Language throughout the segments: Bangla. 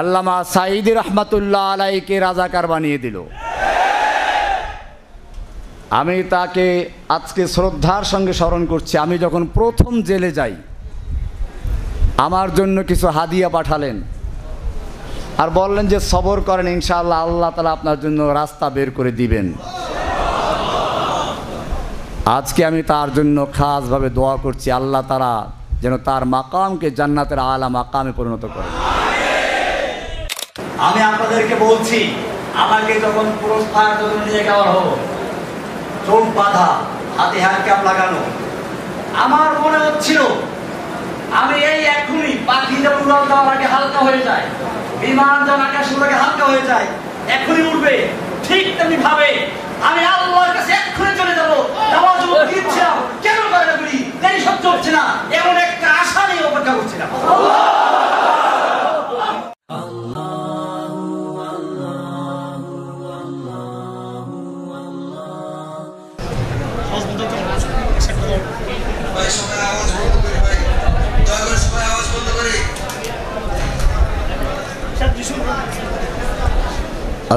আল্লামা সাঈদী রহমাতুল্লাহ আলাইকে রাজাকার বানিয়ে দিল। আমি তাকে আজকে শ্রদ্ধার সঙ্গে স্মরণ করছি। আমি যখন প্রথম জেলে যাই, আমার জন্য কিছু হাদিয়া পাঠালেন আর বললেন যে সবর করেন, ইনশাআল্লাহ আল্লাহ তাআলা আপনার জন্য রাস্তা বের করে দিবেন। আজকে আমি তার জন্য খাসভাবে দোয়া করছি, আল্লাহ তাআলা যেন তার মাকামকে জান্নাতের আলা মাকামে পরিণত করেন। আমি আপনাদেরকে বলছি, আমাকে যখন পুরস্কার নিয়ে যাওয়া হলো, চোখ বাঁধা, হাতে হ্যান্ডকাপ লাগানো, আমার মনে হচ্ছিল আমি এই এখনই পাখি যেমন উড়াল দেওয়ার আগে হালকা হয়ে যায়, বিমান যেমন আকাশে উড়ে হালকা হয়ে যায়, এখনই উঠবে, ঠিক তেমনি ভাবে আমি আল্লাহর কাছে এক্ষুনি চলে যাবো। যাওয়ার জন্য দিচ্ছিলাম, কেন করে না করি, দেরি সহ্য হচ্ছে না, এমন একটা আশা নিয়ে অপেক্ষা করছিলাম।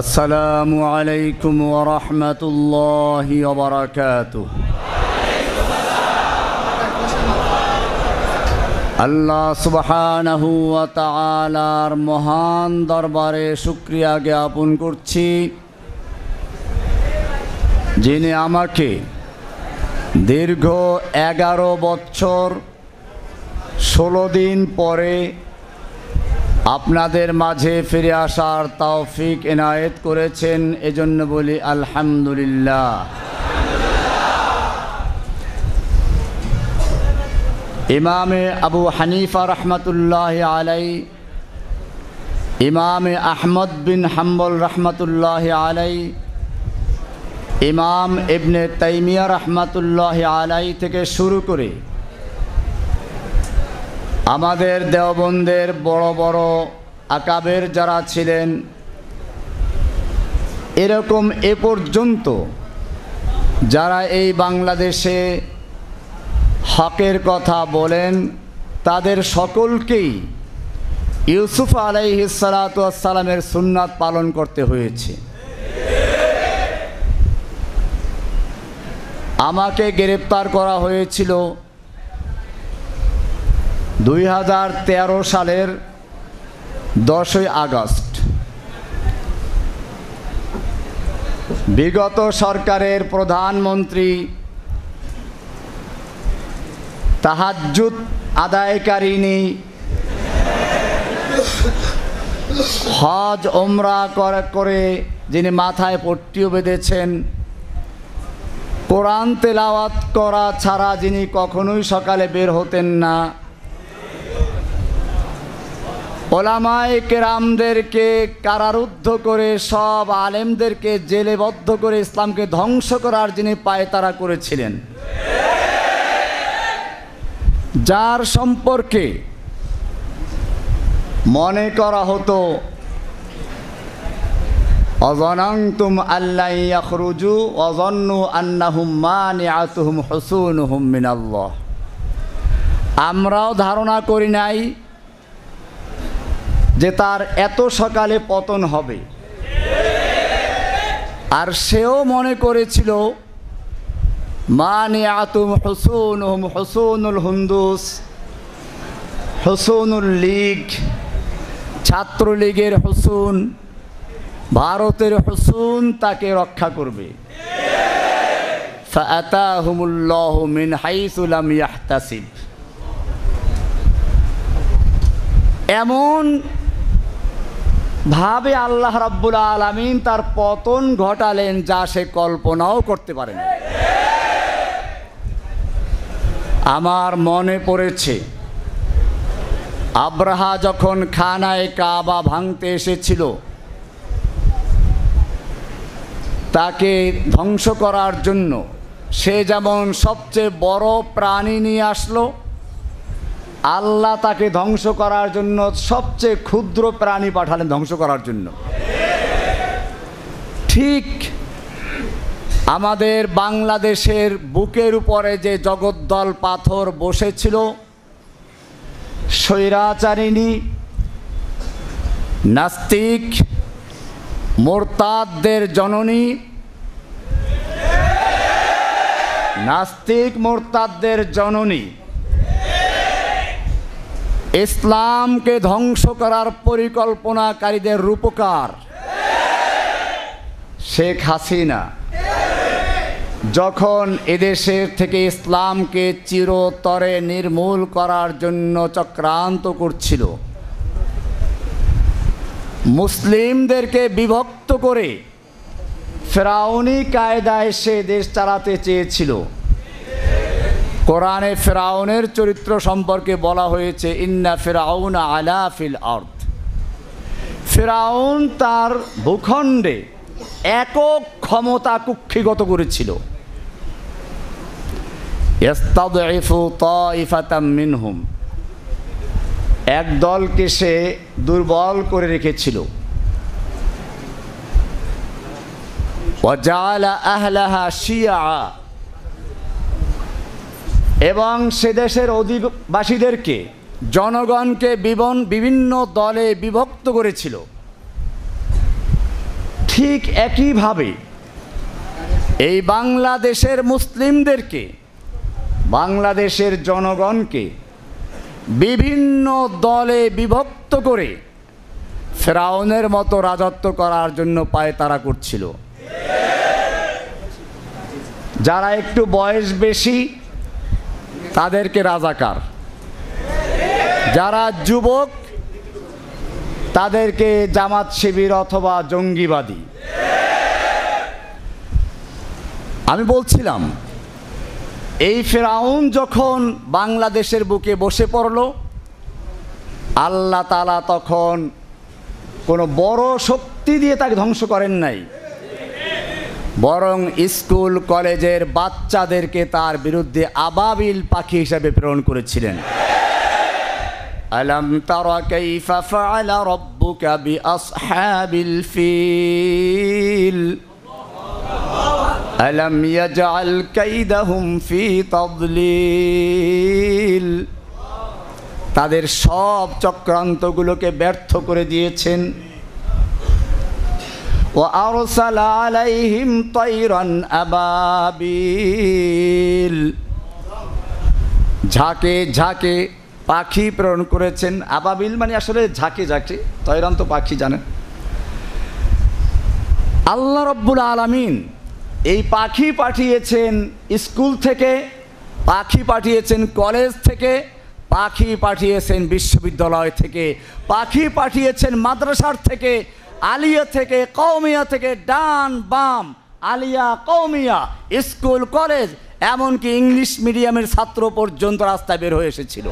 আসসালামু আলাইকুম ওয়া রাহমাতুল্লাহি ওয়া বারাকাতুহু। আল্লাহ সুবহানাহু ওয়া তাআলার মহান দরবারে শুকরিয়া জ্ঞাপন করছি, যিনি আমাকে দীর্ঘ 11 বছর 16 দিন পরে আপনাদের মাঝে ফিরে আসার তৌফিক এনায়েত করেছেন। এজন্য বলি আলহামদুলিল্লাহ। ইমামে আবু হানিফা রহমতুল্লাহ আলাই, ইমামে আহমদ বিন হাম্বল রহমতুল্লাহ আলাই, ইমাম ইবনে তাইমিয়া রহমতুল্লাহ আলাই থেকে শুরু করে আমাদের দেওবন্দের বড় বড় আকাবের যারা ছিলেন, এরকম এ পর্যন্ত যারা এই বাংলাদেশে হকের কথা বলেন, তাদের সকলকেই ইউসুফ আলাইহিস সালাতু ওয়াস সালামের সুন্নাত পালন করতে হয়েছে। আমাকে গ্রেপ্তার করা হয়েছিল 2013 সালের 10ই আগস্ট। বিগত সরকারের প্রধানমন্ত্রী তাহাজ্জুদ আদায়কারিনী, হজ ওমরা করে যিনি মাথায় পট্টিও বেঁধেছেন, কোরআন তেলাওয়াত করা ছাড়া যিনি কখনোই সকালে বের হতেন না, ওলামায়ে কেরামদেরকে কারারুদ্ধ করে সব আলেমদেরকে জেলেবদ্ধ করে ইসলামকে ধ্বংস করার যিনি পায়তারা করেছিলেন, যার সম্পর্কে মনে করা হতো অযনানতুম আল্লা ইয়াখরুজু ওয়াযন্নু আন্নাহুম মানিআতুহুম হুসুনুহুম মিনাল্লাহ। আমরাও ধারণা করি নাই যে তার এত সকালে পতন হবে, আর সেও মনে করেছিল মানিআতুহুম হুসুনুহুম হুসুনুল হুন্দুস, হুসুনুল লীগ, ছাত্রলীগের হুসুন, ভারতের হুসুন তাকে রক্ষা করবে। ফাআতাহুমুল্লাহু মিন হাইসু লাম ইয়াহতাসিব। এমন ভাবে আল্লাহ রাব্বুল আলামিন তার পতন ঘটালেন যা সে কল্পনাও করতে পারে না। আমার মনে পড়েছে আব্রাহা যখন খানায়ে কাবা ভাঙতে এসেছিল, তাকে ধ্বংস করার জন্য সে যেমন সবচেয়ে বড় প্রাণী নিয়ে আসলো, আল্লাহ তাকে ধ্বংস করার জন্য সবচেয়ে ক্ষুদ্র প্রাণী পাঠালেন ধ্বংস করার জন্য। ঠিক আমাদের বাংলাদেশের বুকের উপরে যে জগদ্দল পাথর বসেছিল, স্বৈরাচারিণী নাস্তিক মুরতাদদের জননী, নাস্তিক মুরতাদদের জননী, ইসলামকে ধ্বংস করার পরিকল্পনাকারীদের রূপকার শেখ হাসিনা যখন এদেশের থেকে ইসলামকে চিরতরে নির্মূল করার জন্য চক্রান্ত করছিল, মুসলিমদেরকে বিভক্ত করে ফেরাউনি কায়দায় সে দেশ চালাতে চেয়েছিল। কোরআনে ফেরাউনের চরিত্র সম্পর্কে বলা হয়েছে, ইন্না ফিরাউনা আলা ফিল আরদ। ফেরাউন তার ভূখণ্ডে একক ক্ষমতা কুক্ষিগত করেছিল। ইস্তাদঈফু তাইফাতাম মিনহুম, এক দলকে সে দুর্বল করে রেখেছিল। ওয়াজাআলা আহলাহা শিয়া, এবং সে দেশের অধিবাসীদেরকে, জনগণকে বিভিন্ন দলে বিভক্ত করেছিল। ঠিক একইভাবে এই বাংলাদেশের মুসলিমদেরকে, বাংলাদেশের জনগণকে বিভিন্ন দলে বিভক্ত করে ফেরাউনের মতো রাজত্ব করার জন্য পায়তারা করছিল। যারা একটু বয়স বেশি তাদেরকে রাজাকার, যারা যুবক তাদেরকে জামাত শিবির অথবা জঙ্গিবাদী। আমি বলছিলাম, এই ফেরাউন যখন বাংলাদেশের বুকে বসে পড়ল, আল্লাহ তাআলা তখন কোনো বড় শক্তি দিয়ে তাকে ধ্বংস করেন নাই, বরং স্কুল কলেজের বাচ্চাদেরকে তার বিরুদ্ধে আবাবিল পাখি হিসাবে প্রেরণ করেছিলেন। আলাম তারা কাইফা ফাআলা রাব্বুকা বিআসহাবিল ফিল আলাম ইয়াজআল কাইদাহুম ফি তাদলিল। তাদের সব চক্রান্তগুলোকে ব্যর্থ করে দিয়েছেন। وأرسل عليهم طيرا أبابيل, ঝাঁকে ঝাঁকে পাখি প্রেরণ করেছেন। আবাবিল মানে আসলে ঝাঁকে ঝাঁকে, তয়রান তো পাখি জানেন। আল্লাহ রব্বুল আলামিন এই পাখি পাঠিয়েছেন স্কুল থেকে, পাখি পাঠিয়েছেন কলেজ থেকে, পাখি পাঠিয়েছেন বিশ্ববিদ্যালয় থেকে, পাখি পাঠিয়েছেন মাদ্রাসার থেকে, আলিয়া থেকে, কওমিয়া থেকে, ডান বাম, আলিয়া, কওমিয়া, স্কুল কলেজ, এমনকি ইংলিশ মিডিয়ামের ছাত্র পর্যন্ত রাস্তায় বের হয়ে এসেছিল।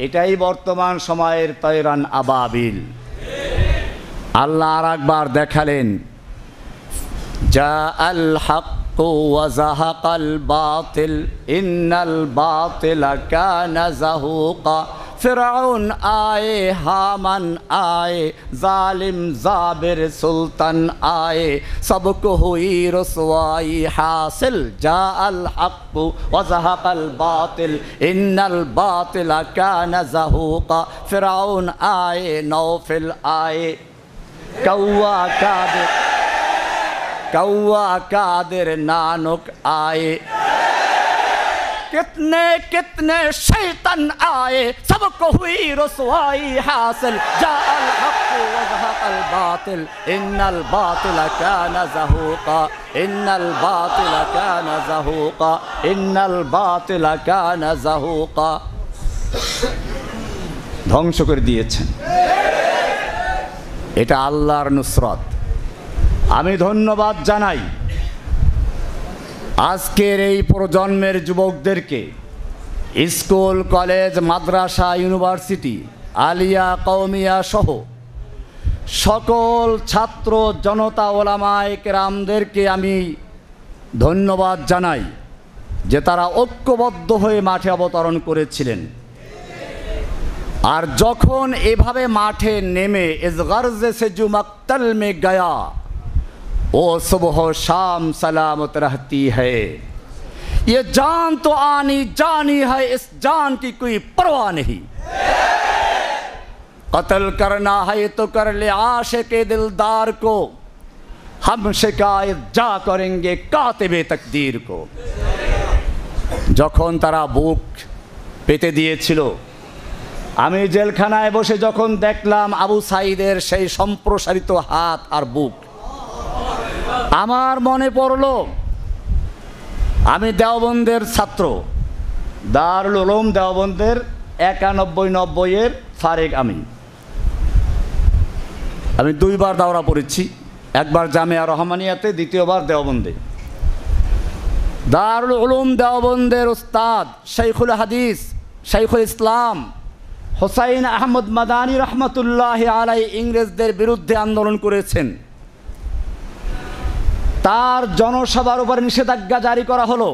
এটাই বর্তমান সময়ের তয়রান আবাবিল। আল্লাহ আর একবার দেখালেন, জা আল হাক্কু ওয়া যাহাকাল বাতিল ইন্নাল বাতিলা কানা যাহুকা। ফিরাউন আয়ে, হামান আয়ে, জালিম জাবির সুলতান আয়ে, সবকো হুই রসওয়াই হাসিল। জা আল হাক্কু ওয়া যাহাকাল বাতিল ইন্নাল বাতিলা কানা যাহুকা। ফিরাউন আয়ে, নওফিল আয়ে, कौआ कादिर नानक आए, कितने कितने शैतान आए, सबको हुई रसवाई हासिल। जाअल हक़ व ज़हक़ल बातिल इन्नल बातिल काना ज़हूक़ा, इन्नल बातिल काना ज़हूक़ा, इन्नल बातिल काना ज़हूक़ा। ধ্বংস করে দিয়েছেন। এটা আল্লাহর নুসরত। আমি ধন্যবাদ জানাই আজকের এই প্রজন্মের যুবকদেরকে, স্কুল কলেজ মাদ্রাসা ইউনিভার্সিটি আলিয়া কওমিয়া সহ সকল ছাত্র জনতা ওলামায়ে কেরামদেরকে আমি ধন্যবাদ জানাই যে তারা ঐক্যবদ্ধ হয়ে মাঠে অবতরণ করেছিলেন। আর যখন এভাবে মাঠে নেমে ইস গর্জে সে জু মক্তল মে গয়া ओ सुबह शाम सलामत रहती है, ये जान तो आनी जानी है, इस जान की कोई परवाह नहीं। कत्ल करना है तो कर ले आशिक़े दिलदार को, हम शिकायत जा करेंगे कातिबे तकदीर को। যখন তারা বুক পেতে দিয়েছিল, আমি জেলখানায় বসে যখন দেখলাম আবু সাঈদের সেই সম্প্রসারিত হাত আর বুক, আমার মনে পড়ল আমি দেওবন্দের ছাত্র, দারুল উলুম দেওবন্দের 91-90 ফারেক। আমি দুইবার দাওরা পড়েছি, একবার জামিয়া রহমানিয়াতে, দ্বিতীয়বার দেওবন্দে। দারুল উলুম দেওবন্দের উস্তাদ শাইখুল হাদিস শাইখুল ইসলাম হুসাইন আহমদ মাদানী রহমতুল্লাহ আলাই ইংরেজদের বিরুদ্ধে আন্দোলন করেছেন। তার জনসভার উপর নিষেধাজ্ঞা জারি করা হলো।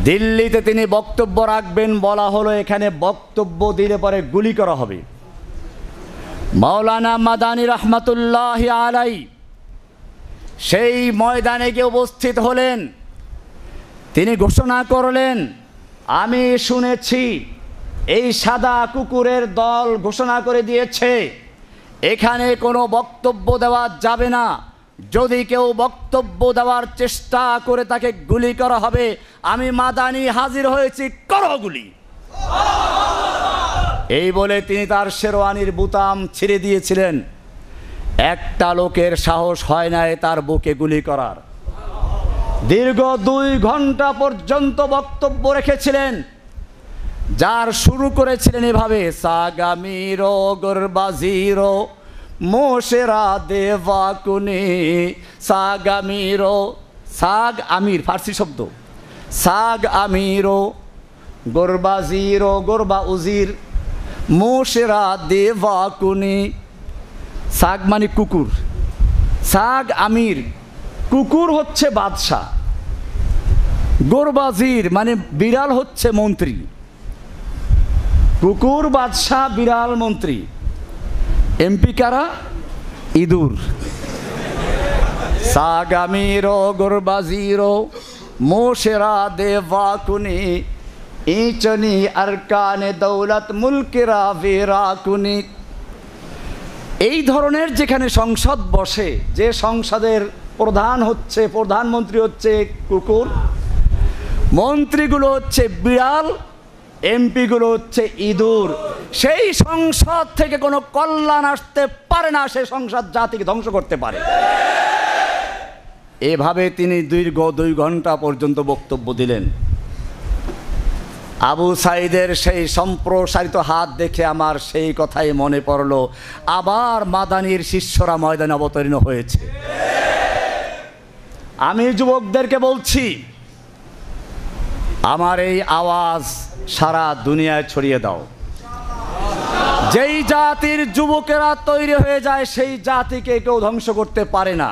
দিল্লিতে তিনি বক্তব্য রাখবেন, বলা হলো এখানে বক্তব্য দিলে পরে গুলি করা হবে। মাওলানা মাদানী রহমতুল্লাহ আলাই সেই ময়দানে গিয়ে উপস্থিত হলেন। তিনি ঘোষণা করলেন, আমি শুনেছি এই সাদা কুকুরের দল ঘোষণা করে দিয়েছে এখানে কোনো বক্তব্য দেওয়া যাবে না, যদি কেউ বক্তব্য দেওয়ার চেষ্টা করে তাকে গুলি করা হবে। আমি মাদানী হাজির হয়েছি, করো গুলি। এই বলে তিনি তার শেরওয়ানির বুতাম ছিঁড়ে দিয়েছিলেন। একটা লোকের সাহস হয় নাই তার বুকে গুলি করার। দীর্ঘ 2 ঘন্টা পর্যন্ত বক্তব্য রেখেছিলেন, যার শুরু করেছিলেন এভাবে, সাগামিরো গরবাজিরো মোশেরা দেওয়াকুনি। সাগামিরো, সাগ আমির ফার্সি শব্দ, সাগ আমিরো গরবাজিরো, গরবা উজির, মোশেরা দেওয়াকুনি। সাগ মানে কুকুর, সাগ আমির, কুকুর হচ্ছে বাদশাহ, গরবাজির মানে বিড়াল হচ্ছে মন্ত্রী। কুকুর বাদশাহ, বিড়াল মন্ত্রী। এমপি কারা? ইঁদুর। সাগ আমিরো গরবাজিরো মোশেরা দেওয়াকুনি, ইচনি আরকানে দৌলত মুলকেরা বেরাকুনি। এই ধরনের যেখানে সংসদ বসে, যে সংসদের প্রধানমন্ত্রী হচ্ছে কুকুর, মন্ত্রীগুলো হচ্ছে বিড়াল, এমপিগুলো হচ্ছে ইঁদুর, সেই সংসদ থেকে কোনো কল্যাণ আসতে পারে না, সেই সংসদ জাতিকে ধ্বংস করতে পারে। এভাবে তিনি দীর্ঘ 2 ঘন্টা পর্যন্ত বক্তব্য দিলেন। আবু সাঈদের সেই সম্প্রসারিত হাত দেখে আমার সেই কথাই মনে পড়ল, আবার মাদানীর শিষ্যরা ময়দানে অবতীর্ণ হয়েছে। আমি যুবকদেরকে বলছি, আমার এই আওয়াজ সারা দুনিয়ায় ছড়িয়ে দাও। যেই জাতির যুবকেরা তৈরি হয়ে যায় সেই জাতিকে কেউ ধ্বংস করতে পারে না।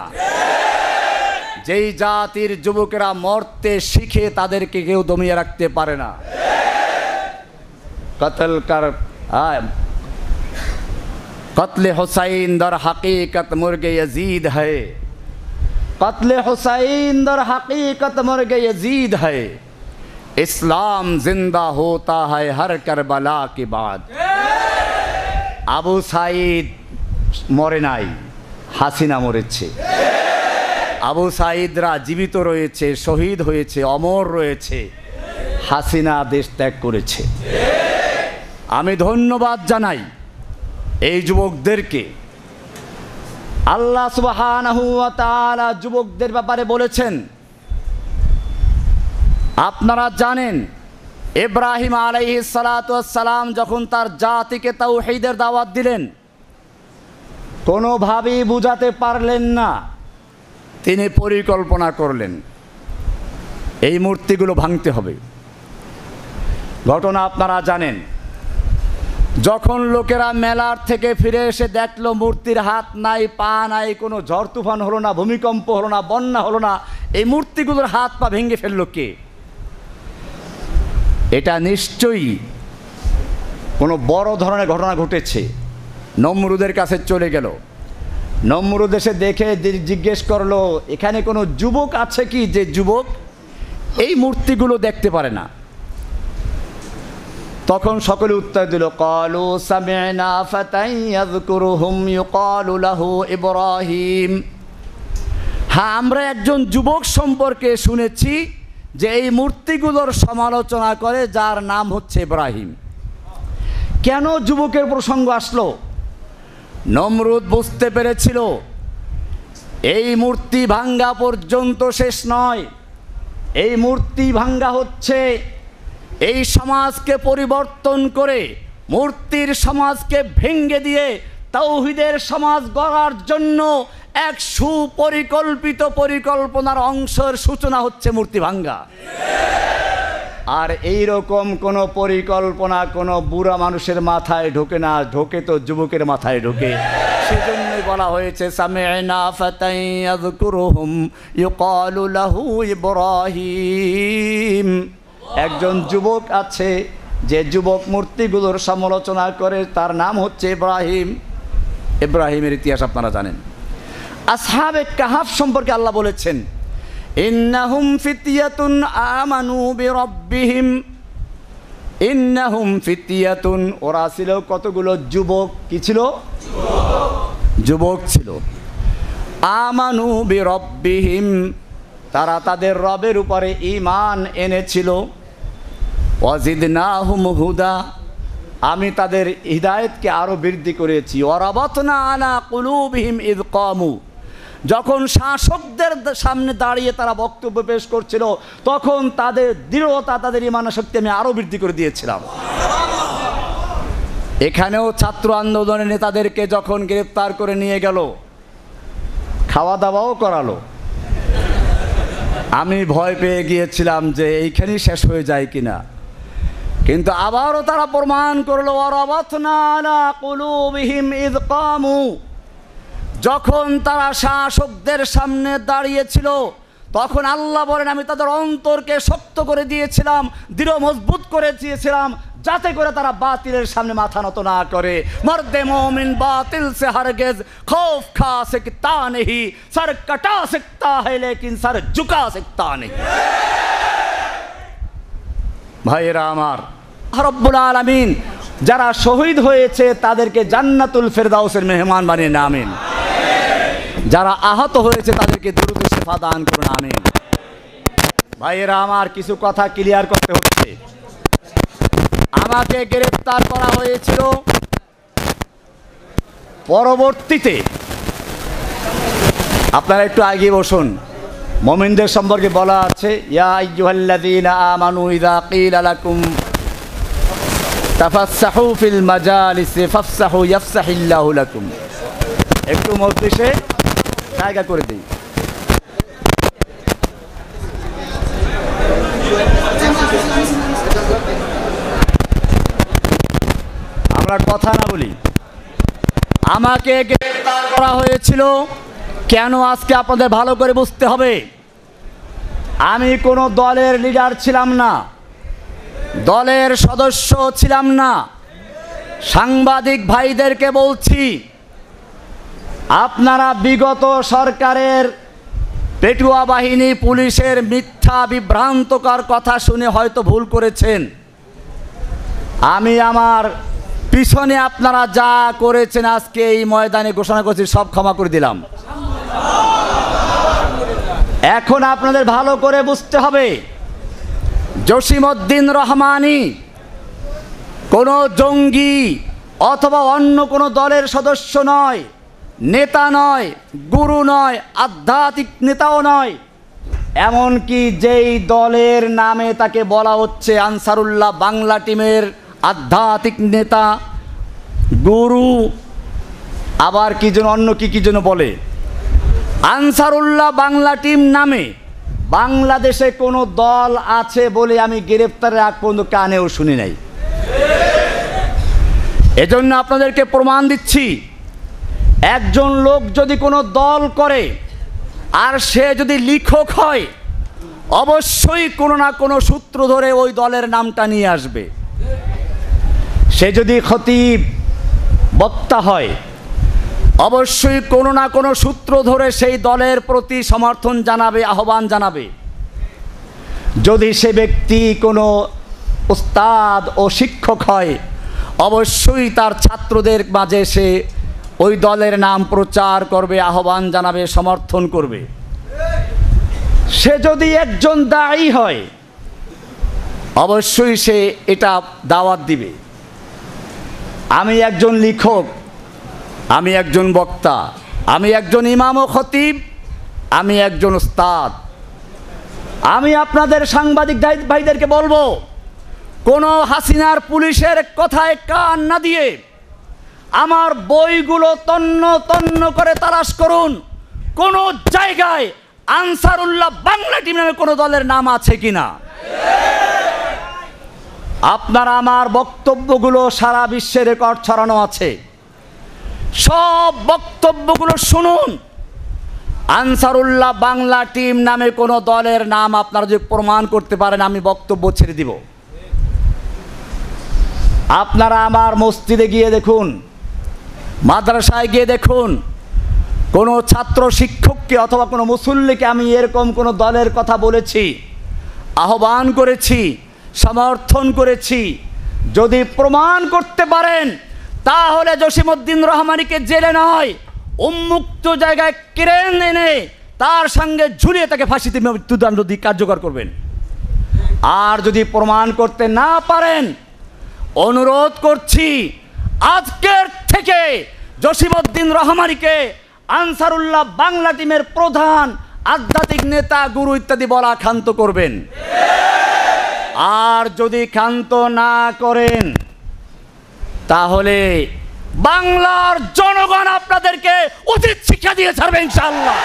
যেই জাতির যুবকেরা মরতে শিখে তাদেরকে কেউ দমিয়ে রাখতে পারে না। কতলে হুসাইন দর হकीकत मुर्गे यजीद है, कत्ले हुसैन दर हकीकत मुर्गे यजीद है, इस्लाम जिंदा होता है हर करबला के बाद। আবু সাঈদ মরে নাই, হাসিনা মরেছে। আবু সাঈদরা জীবিত রয়েছে, শহীদ হয়েছে, অমর রয়েছে। হাসিনা দেশ ত্যাগ করেছে। আমি ধন্যবাদ জানাই এই যুবকদেরকে। আল্লাহ সুবহানাহু ওয়া তাআলা যুবকদের ব্যাপারে বলেছেন, আপনারা জানেন ইব্রাহিম আলাইহিস সালাতু ওয়াস সালাম যখন তার জাতিকে তাওহীদের দাওয়াত দিলেন, কোনোভাবেই বুঝাতে পারলেন না। তিনি পরিকল্পনা করলেন এই মূর্তিগুলো ভাঙতে হবে। ঘটনা আপনারা জানেন, যখন লোকেরা মেলার থেকে ফিরে এসে দেখলো মূর্তির হাত নাই, পা নাই, কোনো ঝড় তুফান হলো না, ভূমিকম্প হলো না, বন্যা হলো না, এই মূর্তিগুলোর হাত পা ভেঙে ফেললো কে? এটা নিশ্চয়ই কোনো বড় ধরনের ঘটনা ঘটেছে। নমরুদের কাছে চলে গেল। নমরুদ এসে দেখে জিজ্ঞেস করলো, এখানে কোনো যুবক আছে কি যে যুবক এই মূর্তিগুলো দেখতে পারে না? তখন সকলে উত্তর দিল, ক্বালু সামি'না ফাতান ইয়াযকুরুহুম ইউকালু লাহু ইব্রাহিম। হ্যাঁ, আমরা একজন যুবক সম্পর্কে শুনেছি যে এই মূর্তিগুলোর সমালোচনা করে, যার নাম হচ্ছে ইব্রাহিম। কেন যুবকের প্রসঙ্গ আসলো? নমরুদ বুঝতে পেরেছিল এই মূর্তি ভাঙ্গা পর্যন্ত শেষ নয়। এই মূর্তি ভাঙ্গা হচ্ছে এই সমাজকে পরিবর্তন করে, মূর্তির সমাজকে ভেঙ্গে দিয়ে তাওহীদের সমাজ গড়ার জন্য এক সুপরিকল্পিত পরিকল্পনার অংশের সূচনা হচ্ছে মূর্তি ভাঙ্গা। আর এই রকম কোনো পরিকল্পনা কোনো বুড়া মানুষের মাথায় ঢোকে না, ঢোকে তো যুবকের মাথায় ঢোকে। সেজন্যই বলা হয়েছে সামি'না ফাতান ইয়াযকুরুহুম ইউকালু লাহু ইব্রাহিম। একজন যুবক আছে যে যুবক মূর্তিগুলোর সমালোচনা করে, তার নাম হচ্ছে ইব্রাহিম। ইব্রাহিমের ইতিহাস আপনারা জানেন। আসহাবে কাহাফ সম্পর্কে আল্লাহ বলেছেন, ইন্নাহুম ফিতয়াতুন আমানু বিরাব্বিহিম। ইন্নাহুম ফিতয়াতুন, ওরা ছিল কতগুলো যুবক। কি ছিল? যুবক ছিল। আমানু বিরাব্বিহিম, তারা তাদের রবের উপরে ঈমান এনেছিল। ওয়াজিদনাহুম হুদা, আমি তাদের হিদায়াতকে আরো বৃদ্ধি করেছি। ওয়ারাবাতনা আলা কুলুবিহিম ইয কামু, যখন শাসকদের সামনে দাঁড়িয়ে তারা বক্তব্য পেশ করছিল, তখন তাদের দৃঢ়তা, তাদের ঈমানের শক্তি আমি আরো বৃদ্ধি করে দিয়েছিলাম। এখানেও ছাত্র আন্দোলনের নেতাদেরকে যখন গ্রেফতার করে নিয়ে গেল, খাওয়া দাওয়াও করালো। আমি ভয় পেয়ে গিয়েছিলাম যে এইখানেই শেষ হয়ে যায় কিনা, কিন্তু আবারও তারা প্রমাণ করলো ওয়ারাবাতনা আলা কুলুবিহিম ইয কামু, যখন তারা শাসকদের সামনে দাঁড়িয়েছিল তখন আল্লাহ বলেন আমি তাদের অন্তরকে শক্ত করে দিয়েছিলাম, দৃঢ় মজবুত করে দিয়েছিলাম, যাতে করে তারা বাতিলের সামনে মাথা নত না করে। মর্দে মোমিন বাতিল সে হরগিজ খৌফ খা सकता नहीं, सर कटा सकता है लेकिन सर झुका सकता नहीं। ভাইয়েরা আমার, রব্বুল আলামিন যারা শহীদ হয়েছে তাদেরকে জান্নাতুল ফেরদাউসের মেহমান বানিয়ে নেন, আমিন। যারা আহত হয়েছে তাদেরকে দ্রুত শিফা দান করুন, আমিন। ভাইয়েরা আমার, কিছু কথা ক্লিয়ার করতে হচ্ছে। আমাকে গ্রেফতার করা হয়েছিল, পরবর্তীতে আপনারা একটু আগে বসুন, মুমিনদের সম্পর্কে বলা আছে ইয়া আইয়ুহাল্লাযীনা আমানু ইযা ক্বিলা লাকুম তাফাসসাহু ফিল মাজালিসি ফাফসাহু ইয়াফসাহিল্লাহু লাকুম। একটু মজলিসে জায়গা করে দিই। আমরা কথা না বলি। আমাকে গ্রেফতার করা হয়েছিল কেন, আজকে আপনাদের ভালো করে বুঝতে হবে। আমি কোনো দলের লিডার ছিলাম না, দলের সদস্য ছিলাম না। সাংবাদিক ভাইদেরকে বলছি, আপনারা বিগত সরকারের পেটুয়া বাহিনী, পুলিশের মিথ্যা বিভ্রান্তকর কথা শুনে হয়তো ভুল করেছেন। আমি আমার পিছনে আপনারা যা করেছেন আজকে এই ময়দানে ঘোষণা করছি, সব ক্ষমা করে দিলাম। এখন আপনাদের ভালো করে বুঝতে হবে, জসিমউদ্দিন রহমানী কোনো জঙ্গি অথবা অন্য কোনো দলের সদস্য নয়, নেতা নয়, গুরু নয়, আধ্যাত্মিক নেতাও নয়। এমনকি যেই দলের নামে তাকে বলা হচ্ছে আনসারুল্লাহ বাংলা টিমের আধ্যাত্মিক নেতা, গুরু, আবার কি যেন অন্য কি যেন বলে, আনসারুল্লাহ বাংলা টিম নামে বাংলাদেশে কোনো দল আছে বলে আমি গ্রেফতারের আগ পর্যন্ত কানেও শুনি নাই। এজন্য আপনাদেরকে প্রমাণ দিচ্ছি, একজন লোক যদি কোনো দল করে আর সে যদি লেখক হয়, অবশ্যই কোনো না কোনো সূত্র ধরে ওই দলের নামটা নিয়ে আসবে। সে যদি খতিব বক্তা হয়, অবশ্যই কোনো না কোনো সূত্র ধরে সেই দলের প্রতি সমর্থন জানাবে, আহ্বান জানাবে। যদি সে ব্যক্তি কোনো উস্তাদ ও শিক্ষক হয়, অবশ্যই তার ছাত্রদের মাঝে সে ওই দলের নাম প্রচার করবে, আহ্বান জানাবে, সমর্থন করবে। সে যদি একজন দায়ী হয়, অবশ্যই সে এটা দাওয়াত দিবে। আমি একজন লেখক, আমি একজন বক্তা, আমি একজন ইমাম ও খতিব, আমি একজন উস্তাদ। আমি আপনাদের সাংবাদিক ভাইদেরকে বলবো, কোনো হাসিনার পুলিশের কথায় কান না দিয়ে আমার বইগুলো তন্ন তন্ন করে তালাশ করুন, কোনো জায়গায় আনসারুল্লাহ বাংলা টিম নামে কোনো দলের নাম আছে কিনা। আপনারা আমার বক্তব্যগুলো সারা বিশ্বে রেকর্ড ছড়ানো আছে, সব বক্তব্যগুলো শুনুন। আনসারুল্লাহ বাংলা টিম নামে কোনো দলের নাম আপনারা যদি প্রমাণ করতে পারেন, আমি বক্তব্য ছেড়ে দিব। আপনারা আমার মসজিদে গিয়ে দেখুন, মাদ্রাসায় গিয়ে দেখুন, কোনো ছাত্র শিক্ষককে অথবা কোনো মুসল্লিকে আমি এরকম কোনো দলের কথা বলেছি, আহ্বান করেছি, সমর্থন করেছি? যদি প্রমাণ করতে পারেন, তাহলে জসিমউদ্দিন রহমানীকে জেলে নয়, উন্মুক্ত জায়গায় ক্রেন এনে তার সঙ্গে ঝুলিয়ে তাকে ফাঁসিতে মৃত্যুদণ্ড দিয়ে কার্যকর করবেন। আর যদি প্রমাণ করতে না পারেন, অনুরোধ করছি আজকের থেকে জসিমউদ্দিন রহমানীকে আনসারুল্লাহ বাংলা টিমের প্রধান, আধ্যাত্মিক নেতা, গুরু ইত্যাদি বলা ক্ষান্ত করবেন। আর যদি ক্ষান্ত না করেন, তাহলে বাংলার জনগণ আপনাদেরকে উচিত শিক্ষা দিয়ে ছাড়বে ইনশাআল্লাহ।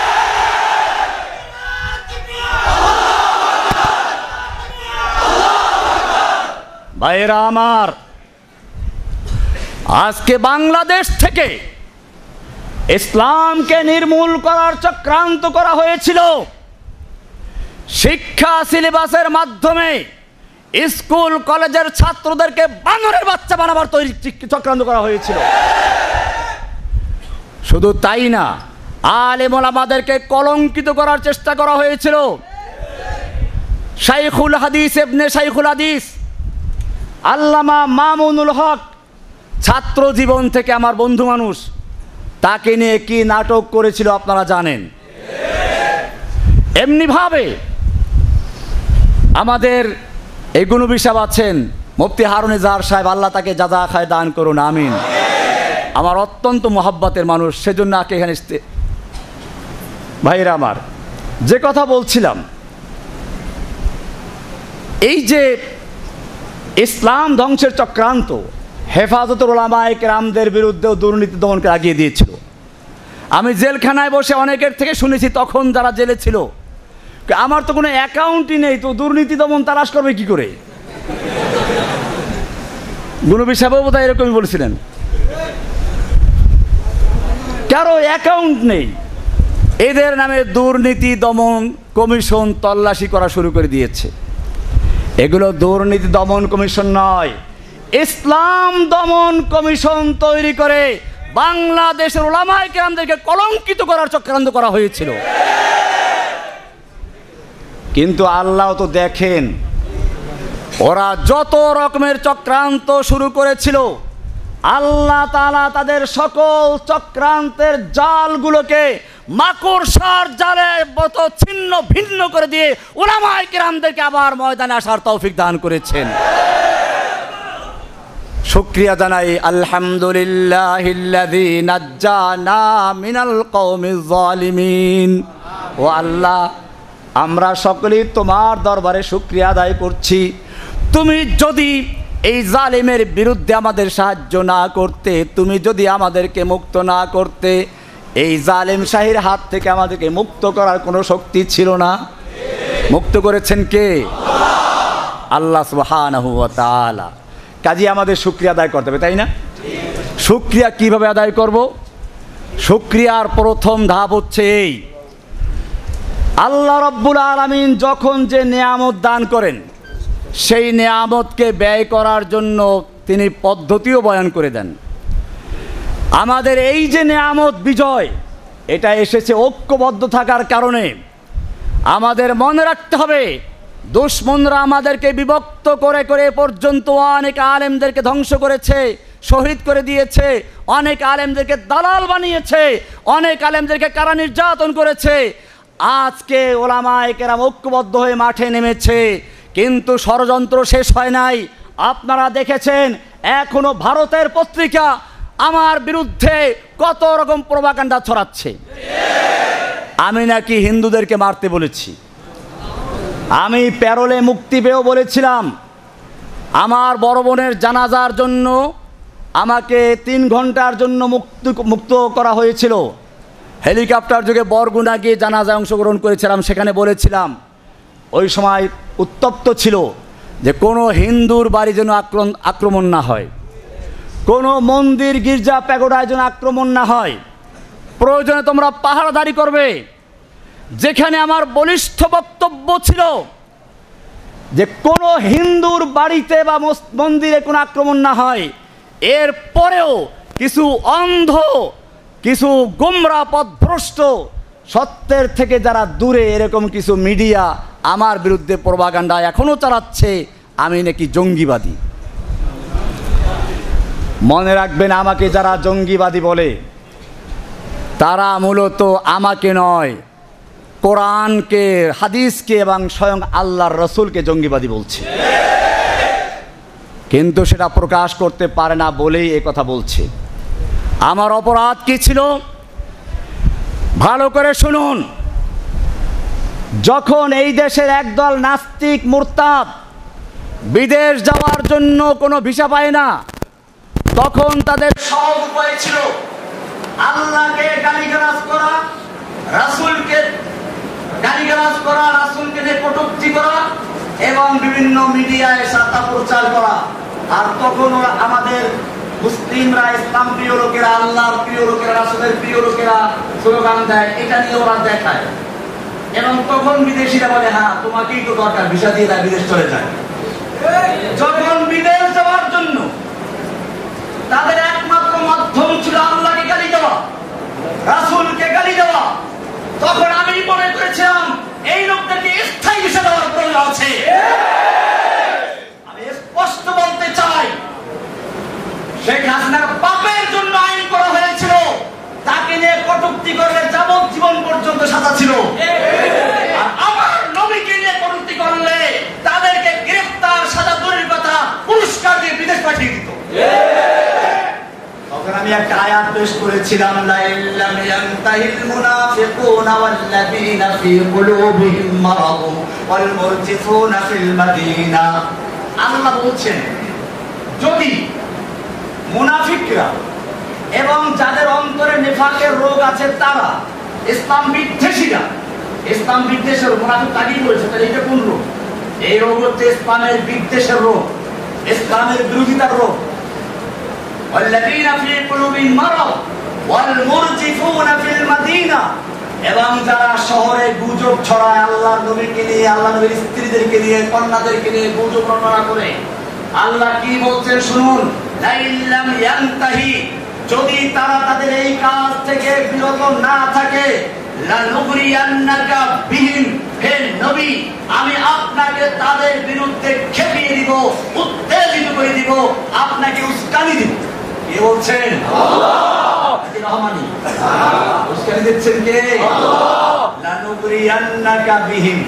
ভাইয়েরা আমার, আজকে বাংলাদেশ থেকে ইসলামকে নির্মূল করার চক্রান্ত করা হয়েছিল। শিক্ষা সিলেবাসের মাধ্যমে স্কুল কলেজের ছাত্রদেরকে বানরের বাচ্চা বানাবার তৈরি চক্রান্ত করা হয়েছিল। শুধু তাই না, আলেম ওলামাদেরকে কলঙ্কিত করার চেষ্টা করা হয়েছিল। শাইখুল হাদিস ইবনে শাইখুল হাদিস আল্লামা মামুনুল হক, ছাত্র জীবন থেকে আমার বন্ধু মানুষ, তাকে নিয়ে কি নাটক করেছিল আপনারা জানেন। এমনিভাবে আমাদের এই গুণবী সাহেব আছেন, মুফতি হারুন ইজাহার সাহেব, আল্লাহ তাকে জাযা খায় দান করুন, আমিন। আমার অত্যন্ত মহব্বতের মানুষ, সেজন্য আগে এখানে ভাইরা আমার, যে কথা বলছিলাম, এই যে ইসলাম ধ্বংসের চক্রান্ত হেফাজতুল উলামায়ে কেরামদের বিরুদ্ধেও দুর্নীতি দমনকে আগিয়ে দিয়েছিল। আমি জেলখানায় বসে অনেকের থেকে শুনেছি, তখন যারা জেলে ছিল, আমার তো কোনো অ্যাকাউন্টই নেই, তো দুর্নীতি দমন তালাশ করবে কি করে? গুণবী সাহেব বোধহয় এরকমই বলছিলেন, কারো অ্যাকাউন্ট নেই। এদের নামে দুর্নীতি দমন কমিশন তল্লাশি করা শুরু করে দিয়েছে। এগুলো দুর্নীতি দমন কমিশন নয়, ইসলাম দমন কমিশন তৈরি করে বাংলাদেশের উলামায়ে কেরামদেরকে কলঙ্কিত করার চক্রান্ত করা হয়েছিল। কিন্তু আল্লাহ তো দেখেন, ওরা যত রকমের চক্রান্ত শুরু করেছিল, আল্লাহ তাআলা তাদের সকল চক্রান্তের জালগুলোকে মাকড়সার জালের মতো ছিন্ন ভিন্ন করে দিয়ে উলামায়ে কেরামদেরকে আবার ময়দানে আসার তৌফিক দান করেছেন। শুকরিয়া জানাই আলহামদুলিল্লাহিল্লাযী নাজ্জানা মিনাল কওমিজ জালিমিন। ও আল্লাহ, আমরা সকলেই তোমার দরবারে শুকরিয়া আদায় করছি। তুমি যদি এই জালিমের বিরুদ্ধে আমাদের সাহায্য না করতে, তুমি যদি আমাদেরকে মুক্ত না করতে, এই জালিম শাহীর হাত থেকে আমাদেরকে মুক্ত করার কোনো শক্তি ছিল না। মুক্ত করেছেন কে? আল্লাহ সুবহানাহু ওয়া তাআলা। কাজে আমাদের শুকরিয়া আদায় করতে হবে, তাই না? শুকরিয়া কিভাবে আদায় করব? শুকরিয়ার প্রথম ধাপ হচ্ছে এই, আল্লাহ রাব্বুল আলামিন যখন যে নেয়ামত দান করেন, সেই নেয়ামতকে ব্যয় করার জন্য তিনি পদ্ধতিও বয়ান করে দেন। আমাদের এই যে নেয়ামত বিজয়, এটা এসেছে ঐক্যবদ্ধ থাকার কারণে। আমাদের মনে রাখতে হবে, দুশমনরা আমাদেরকে বিভক্ত করে করে পর্যন্ত অনেক আলেমদেরকে ধ্বংস করেছে, শহীদ করে দিয়েছে, অনেক আলেমদেরকে দালাল বানিয়েছে, অনেক আলেমদেরকে কারা নির্যাতন করেছে। আজকে ওলামায়ে কেরাম ঐক্যবদ্ধ হয়ে মাঠে নেমেছে, কিন্তু ষড়যন্ত্র শেষ হয় নাই। আপনারা দেখেছেন এখনো ভারতের পত্রিকা আমার বিরুদ্ধে কত রকম প্রোপাগান্ডা ছড়াচ্ছে। আমি নাকি হিন্দুদেরকে মারতে বলেছি, আমি প্যারোলে মুক্তি পেয়েও বলেছিলাম। আমার বড় বোনের জানাজার জন্য আমাকে 3 ঘন্টার জন্য মুক্ত করা হয়েছিল। হেলিকপ্টার যোগে বরগুনা গিয়ে জানাজায় অংশগ্রহণ করেছিলাম। সেখানে বলেছিলাম, ওই সময় উত্তপ্ত ছিল যে কোনো হিন্দুর বাড়ি যেন আক্রমণ না হয়, কোনো মন্দির গির্জা প্যাগোডায় যেন আক্রমণ না হয়, প্রয়োজনে তোমরা পাহারাদারি করবে। যেখানে আমার বলিষ্ঠ বক্তব্য ছিল যে কোনো হিন্দুর বাড়িতে বা মন্দিরে কোনো আক্রমণ না হয়, এরপরেও কিছু অন্ধ, কিছু গোমরা পথভ্রষ্ট, সত্যের থেকে যারা দূরে এরকম কিছু মিডিয়া আমার বিরুদ্ধে প্রোপাগান্ডা এখনও চালাচ্ছে আমি নাকি জঙ্গিবাদী। মনে রাখবেন, আমাকে যারা জঙ্গিবাদী বলে তারা মূলত আমাকে নয়, কোরআনকে, হাদিসকে এবং স্বয়ং আল্লাহর রসুলকে জঙ্গিবাদী বলছে, কিন্তু সেটা প্রকাশ করতে পারে না বলেই এ কথা বলছে। আমার অপরাধ কি ছিল ভালো করে শুনুন। যখন এই দেশের একদল নাস্তিক মুরতাদ বিদেশ যাওয়ার জন্য কোনো ভিসা পায় না, তখন তাদের সব উপায় ছিল আল্লাহকে গালিগালাজ করা, রাসূলকে গালিগালাজ করা, রাসূলকে নিয়ে কটূক্তি করা এবং বিভিন্ন মিডিয়ায় সাতা প্রচার করা। আর তখন ওরা আমাদের মুসলিমরা, ইসলাম প্রিয় লোকেরা, আল্লাহর প্রিয় লোকেরা, রাসূলের প্রিয় লোকেরা স্লোগান দেয়, এটা নিয়ে ওরা দেখায়। এবং তখন বিদেশিরা বলে, হ্যাঁ তোমাকেই তো দরকার, ভিসা দিয়ে দেয়, বিদেশ চলে যায়। যখন বিদেশ যাওয়ার জন্য তাদের একমাত্র মাধ্যম ছিল আল্লাহকে গালি দেওয়া, রাসূলকে গালি দেওয়া, তখন আমি মনে করেছিলাম এই লোকদেরকে স্থায়ী ভিসা দেওয়ার প্রয়োজন আছে। আমি স্পষ্ট বলতে চাই, শেখ হাসিনার পাপের জন্য আইন করা হয়েছিল, তাকে নিয়ে কটূক্তি করলে যাবজ্জীবন পর্যন্ত সাজা ছিল। আর আমার নবীকে নিয়ে কটূক্তি করলে তাদেরকে গ্রেফতার, সাজা দূরের কথা, পুরস্কার দিয়ে বিদেশ পাঠিয়ে দিত। তখন আমি একটা আয়াত পেশ করেছিলাম, লা ইল্লাম ইয়ানতাহিল মুনাফিকুনা ওয়াল্লাযীনা ফী কুলুবিহিম মারাদুন ওয়াল মুরজিফুনা ফিল মাদিনা। আল্লাহ বলছেন, যদি মুনাফিকরা এবং যাদের অন্তরে নেফাকের রোগ আছে তারা, ইসলাম বিদ্বেষীরা, ইসলাম বিদ্বেষের মুনাফিক তাকেই বলেছে, তাহলে এটা কোন রোগ? এই রোগ হচ্ছে ইসলামের বিদ্বেষের রোগ, ইসলামের বিরোধিতার রোগ। ওয়াল্লাযীনা ফী কুলুবিহিম মারাদ ওয়াল মুরজিফুনা ফিল মাদিনা, এবং যারা শহরে গুজব ছড়ায় আল্লাহর নবীকে নিয়ে, আল্লাহ নবীর স্ত্রীদেরকে নিয়ে, কন্যাদেরকে নিয়ে গুজব রটনা করে। আল্লাহ কি বলছেন শুনুন, লা ইল্লাম ইয়ানতাহি, যদি তারা তাদের এই কাজ থেকে বিরত না থাকে, লানুগরিয়ান্নাকা বিহিম, হে নবী আমি আপনাকে তাদের বিরুদ্ধে খেপিয়ে দিব, উত্তেজিত করে দিব, আপনাকে উস্কানি দিব। কে বলছেন? আল্লাহ। রহমানি উস্কানি দিচ্ছেন কে? আল্লাহ। লানুগরিয়ান্নাকা বিহিম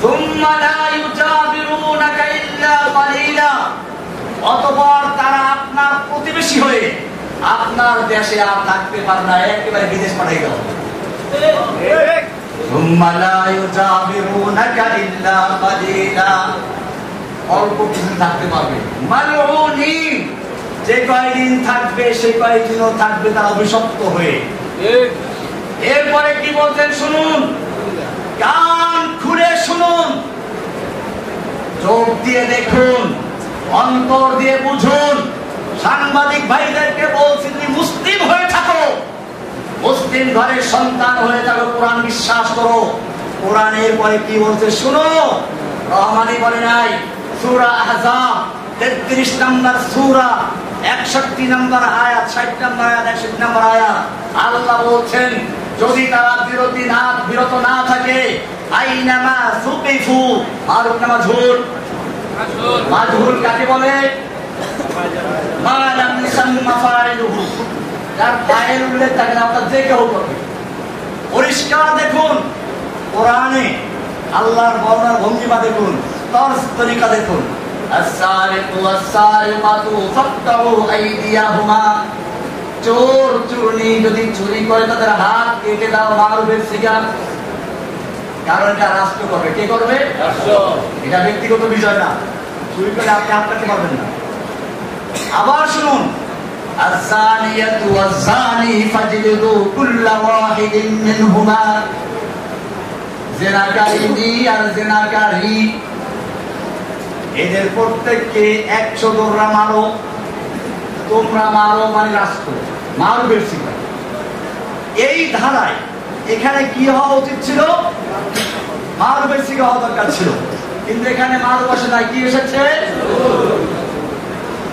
সুম্মা লা ইউজাবিরুনাকা ইল্লা কালিলা, অতঃপর তারা আপনার প্রতিবেশী হয়ে আপনার দেশে আর থাকতে পারে না, একেবারে বিদেশ পাঠিয়ে দাও। সুম্মা লা ইউজাবিরুনাকা ইল্লা কালিলা, অল্প কিছু থাকতে পারবে। মালউনিন, যে কয়দিন থাকবে সে কয়দিনও থাকবে তারা অভিশপ্ত হয়ে। এরপরে কি বলছেন শুনুন, কান খুলে শুনুন, চোখ দিয়ে দেখুন, অন্তর দিয়ে বুঝুন। সাংবাদিক ভাইদেরকে বলছি, তুমি মুসলিম হয়ে থাকো, মুসলিম ঘরের সন্তান হয়ে থাকো, কোরআন বিশ্বাস করো। কোরআনের পরে কি বলছে শুনো, রহমানি বলে নাই, সূরা আহজাব 33 নম্বর সূরা, 61 নম্বর আয়াত, 60 নম্বর আয়াত, 61 নম্বর আয়াত আল্লাহ বলছেন যদি তারা বিরত না থাকে, আইনামা সুকিফু, মারুফ না মাজহুর? মাজহুর কাকে বলে? মা লাম ইউসাম্মা ফাইলুহু, যার ফাইল উল্লেখ থাকে না, অর্থাৎ যে কেউ করবে। পরিষ্কার দেখুন কোরআনে আল্লাহর বর্ণনার ভঙ্গিমা দেখুন, তরজ তরিকা দেখুন। আস-সারিকু ওয়াস-সারিকাতু ফাকতাউ আইদিয়াহুমা, চোর চুরনি যদি চুরি করে তাদের হাত কেটে দাও, মারুফের সিগা। কারণ এটা রাষ্ট্র করবে। কে করবে? রাষ্ট্র। এটা ব্যক্তিগত বিষয় না, চুরি করে আপনি হাত কাটতে পারবেন না। আবার শুনুন, আয-যানিয়াতু ওয়াজ-যানি ফাজলিদু কুল্লা ওয়াহিদিন মিনহুমা, জিনাকারী আর জিনাকারী এদের প্রত্যেককে 100 দোররা মারো। তোমরা মারো মানে রাষ্ট্র, মারুফের সিগা। এই ধারায় এখানে কি হওয়া উচিত ছিল? মারুফের সিগা হওয়া দরকার ছিল, কিন্তু এখানে মারুফ আসে না, কি এসেছে?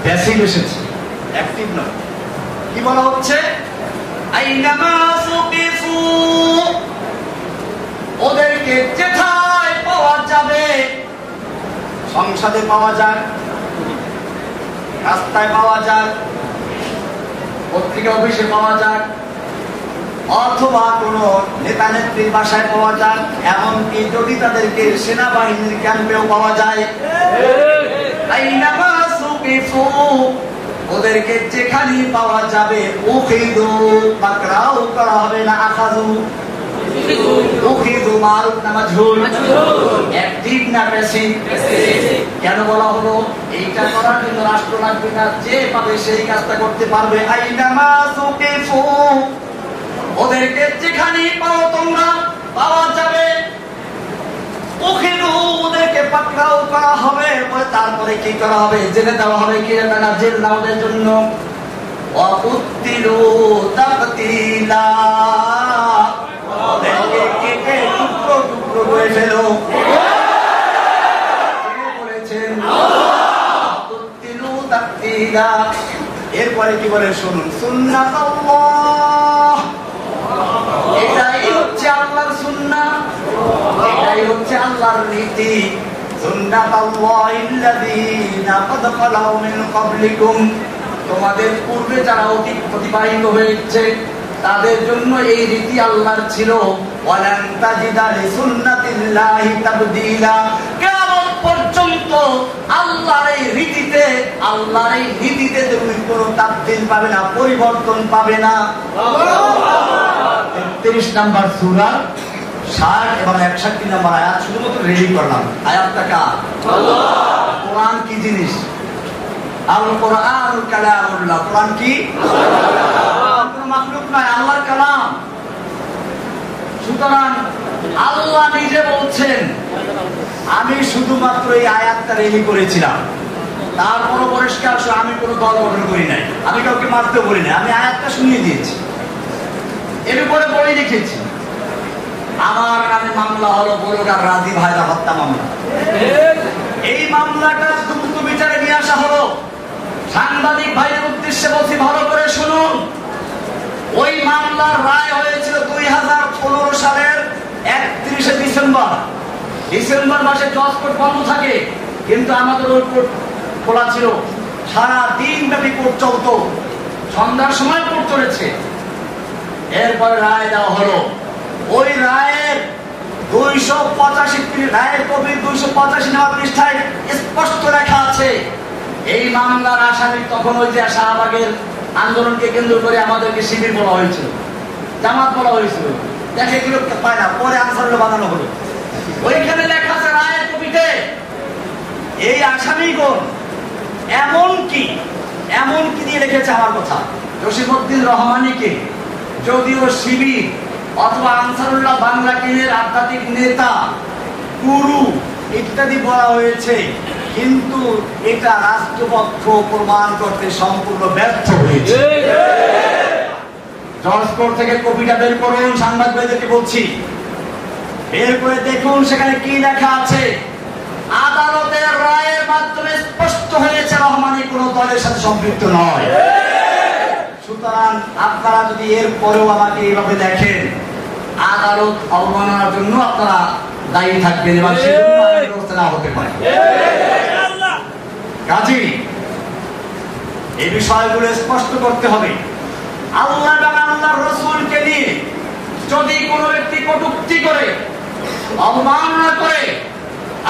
প্যাসিভ এসেছে, অ্যাক্টিভ নয়। কি বলা হচ্ছে? আইনামা সুকিফু, ওদেরকে যেথায় পাওয়া যাবে, সংসদে পাওয়া যাক, রাস্তায় পাওয়া যাক, পত্রিকা অফিসে পাওয়া যাক, অথবা কোন নেতা নেত্রীর বাসায় পাওয়া যাক, এমনকি যদি তাদেরকে সেনাবাহিনীর ক্যাম্পেও পাওয়া যায়, আইনামা সুকিফু, ওদেরকে যেখানে পাওয়া যাবে, উখিদু, পাকড়াও করা হবে না, আখাযু, উখিদু মারুফ না মাজহুর? অ্যাক্টিভ না প্যাসিভ? কেন বলা হলো? এইটা করার জন্য রাষ্ট্র লাগবে না, যে পাবে সেই কাজটা করতে পারবে। আইনামা সুকিফু, ওদেরকে যেখানে পাও তোমরা পাওয়া যাবে, উখিদু, ওদেরকে পাকড়াও করা হবে। তারপরে কি করা হবে? জেলে দেওয়া হবে। কি না? জেল না ওদের জন্য। ওয়াকুতিলু তাকতিলা, ওদেরকে কেটে টুকরো টুকরো করে ফেলো। বলেছেন ওয়াকুতিলু তাকতিলা। এরপরে কি বলে শুনুন, সুন্নাতাল্লাহ, এটাই হচ্ছে আল্লাহর সুন্নাহ, এটাই হচ্ছে আল্লাহর রীতি। সুন্নাতাল্লাহিল্লাযীনা ক্বাদ খালাউ মিন ক্বাবলিকুম, তোমাদের পূর্বে যারা অতিবাহিত হয়েছে তাদের জন্য এই রীতি আল্লাহর ছিল। ওয়ালান তাজিদা লিসুন্নাতিল্লাহি তাবদীলা, কিয়ামত পর্যন্ত আল্লাহর এই রীতিতে তুমি কোনো তাবদীল পাবে না, পরিবর্তন পাবে না। 33 নম্বর সূরা 60 এবং 61 নম্বর আয়াত শুধুমাত্র রেডি করলাম। আয়াতটা কার? আল্লাহ। কোরআন কি জিনিস? আল কোরআন কালামুল্লাহ। কোরআন কি? কোনো মাখলুক নয়, আল্লাহর কালাম। সুতরাং আল্লাহ নিজে বলছেন, আমি শুধুমাত্র এই আয়াতটা রেডি করেছিলাম, তারপরও পরিষ্কার আমি কোনো দল গঠন করি নাই, আমি কাউকে মারতে বলি নাই, আমি আয়াতটা শুনিয়ে দিয়েছি, এর উপরে বলে লিখেছি। আমার নামে মামলা হলো বলগার রাজি ভাইরা হত্যা মামলা। এই মামলাটা দ্রুত বিচারে নিয়ে আসা হলো। সাংবাদিক ভাইয়ের উদ্দেশ্যে বলছি, ভালো করে শুনুন। ওই মামলার রায় হয়েছিল 2015 সালের 31শে ডিসেম্বর। ডিসেম্বর মাসে জজ কোর্ট বন্ধ থাকে, কিন্তু আমাদের ওই কোর্ট খোলা ছিল। সারা দিন ব্যাপী কোর্ট চলতো, সন্ধ্যার সময় কোর্ট চলেছে। এরপরে রায় দেওয়া হলো। ওই রায়ের 285 রায়ের কপি 285 নম্বর পৃষ্ঠায় স্পষ্ট লেখা আছে, এই মামলার আসামি তখন ওই যে শাহবাগের আন্দোলনকে কেন্দ্র করে আমাদেরকে শিবির বলা হয়েছিল, জামাত বলা হয়েছিল। দেখে এগুলো পায় না, পরে আনসারুল্লাহ বানানো হলো। ওইখানে লেখা আছে রায়ের কপিতে, এই আসামিগণ এমনকি দিয়ে লিখেছে আমার কথা, জসিমউদ্দিন রহমানীকে যদিও শিবির অথবা আনসারুল্লাহ বাংলা কেন্দ্রের আধ্যাত্মিক নেতা, গুরু ইত্যাদি বলা হয়েছে, কিন্তু এটা রাষ্ট্রপক্ষ প্রমাণ করতে সম্পূর্ণ ব্যর্থ হয়েছে। জজ কোর্ট থেকে কপিটা বের করুন, সাংবাদিকদেরকে বলছি, বের করে দেখুন সেখানে কি লেখা আছে। আদালতের রায়ের মাধ্যমে স্পষ্ট হয়েছে রহমানি কোনো দলের সাথে সম্পৃক্ত নয়। সুতরাং আপনারা যদি এর পরেও আমাকে এইভাবে দেখেন, আদালত অবমাননার জন্য আপনারা দায়ী থাকবেন এবং সেজন্য আইনি ব্যবস্থা না হতে পারে। কাজেই এই বিষয়গুলো স্পষ্ট করতে হবে। আল্লাহ এবং আল্লাহর রাসূলকে নিয়ে যদি কোনো ব্যক্তি কটূক্তি করে, অবমাননা করে,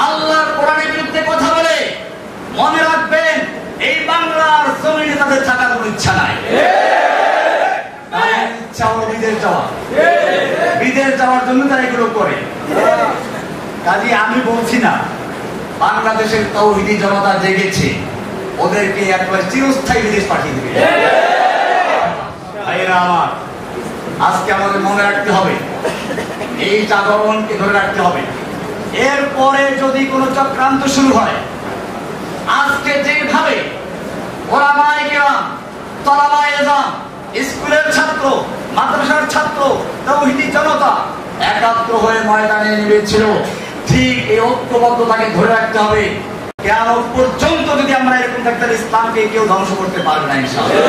আল্লাহর কোরআনের বিরুদ্ধে কথা বলে, মনে রাখবেন এই বাংলার জমিনে তাদের থাকার কোনো ইচ্ছা নাই। ইচ্ছা হলো বিদেশ যাওয়া, বিদেশ যাওয়ার জন্য তারা এগুলো করে। কাজে আমি বলছি না বাংলাদেশের তাওহীদি জনতা জেগেছে, ওদেরকে একবারে চিরস্থায়ী বিদেশ পাঠিয়ে দেবে। ভাইয়েরা আমার, আজকে আমাদের মনে রাখতে হবে, এই জাগরণকে ধরে রাখতে হবে। এরপরে যদি কোনো চক্রান্ত শুরু হয়, আজকে যেভাবে ওলামায়ে কেরাম, তলাবায়ে ইলম, স্কুলের ছাত্র, মাদ্রাসার ছাত্র, তাওহীদি জনতা একাত্র হয়ে ময়দানে নেমেছিল, ঠিক এই ঐক্যবদ্ধতাকে ধরে রাখতে হবে। কিয়ামত পর্যন্ত যদি আমরা এরকম থাকতে, ইসলামকে কেউ ধ্বংস করতে পারবে না ইনশাআল্লাহ।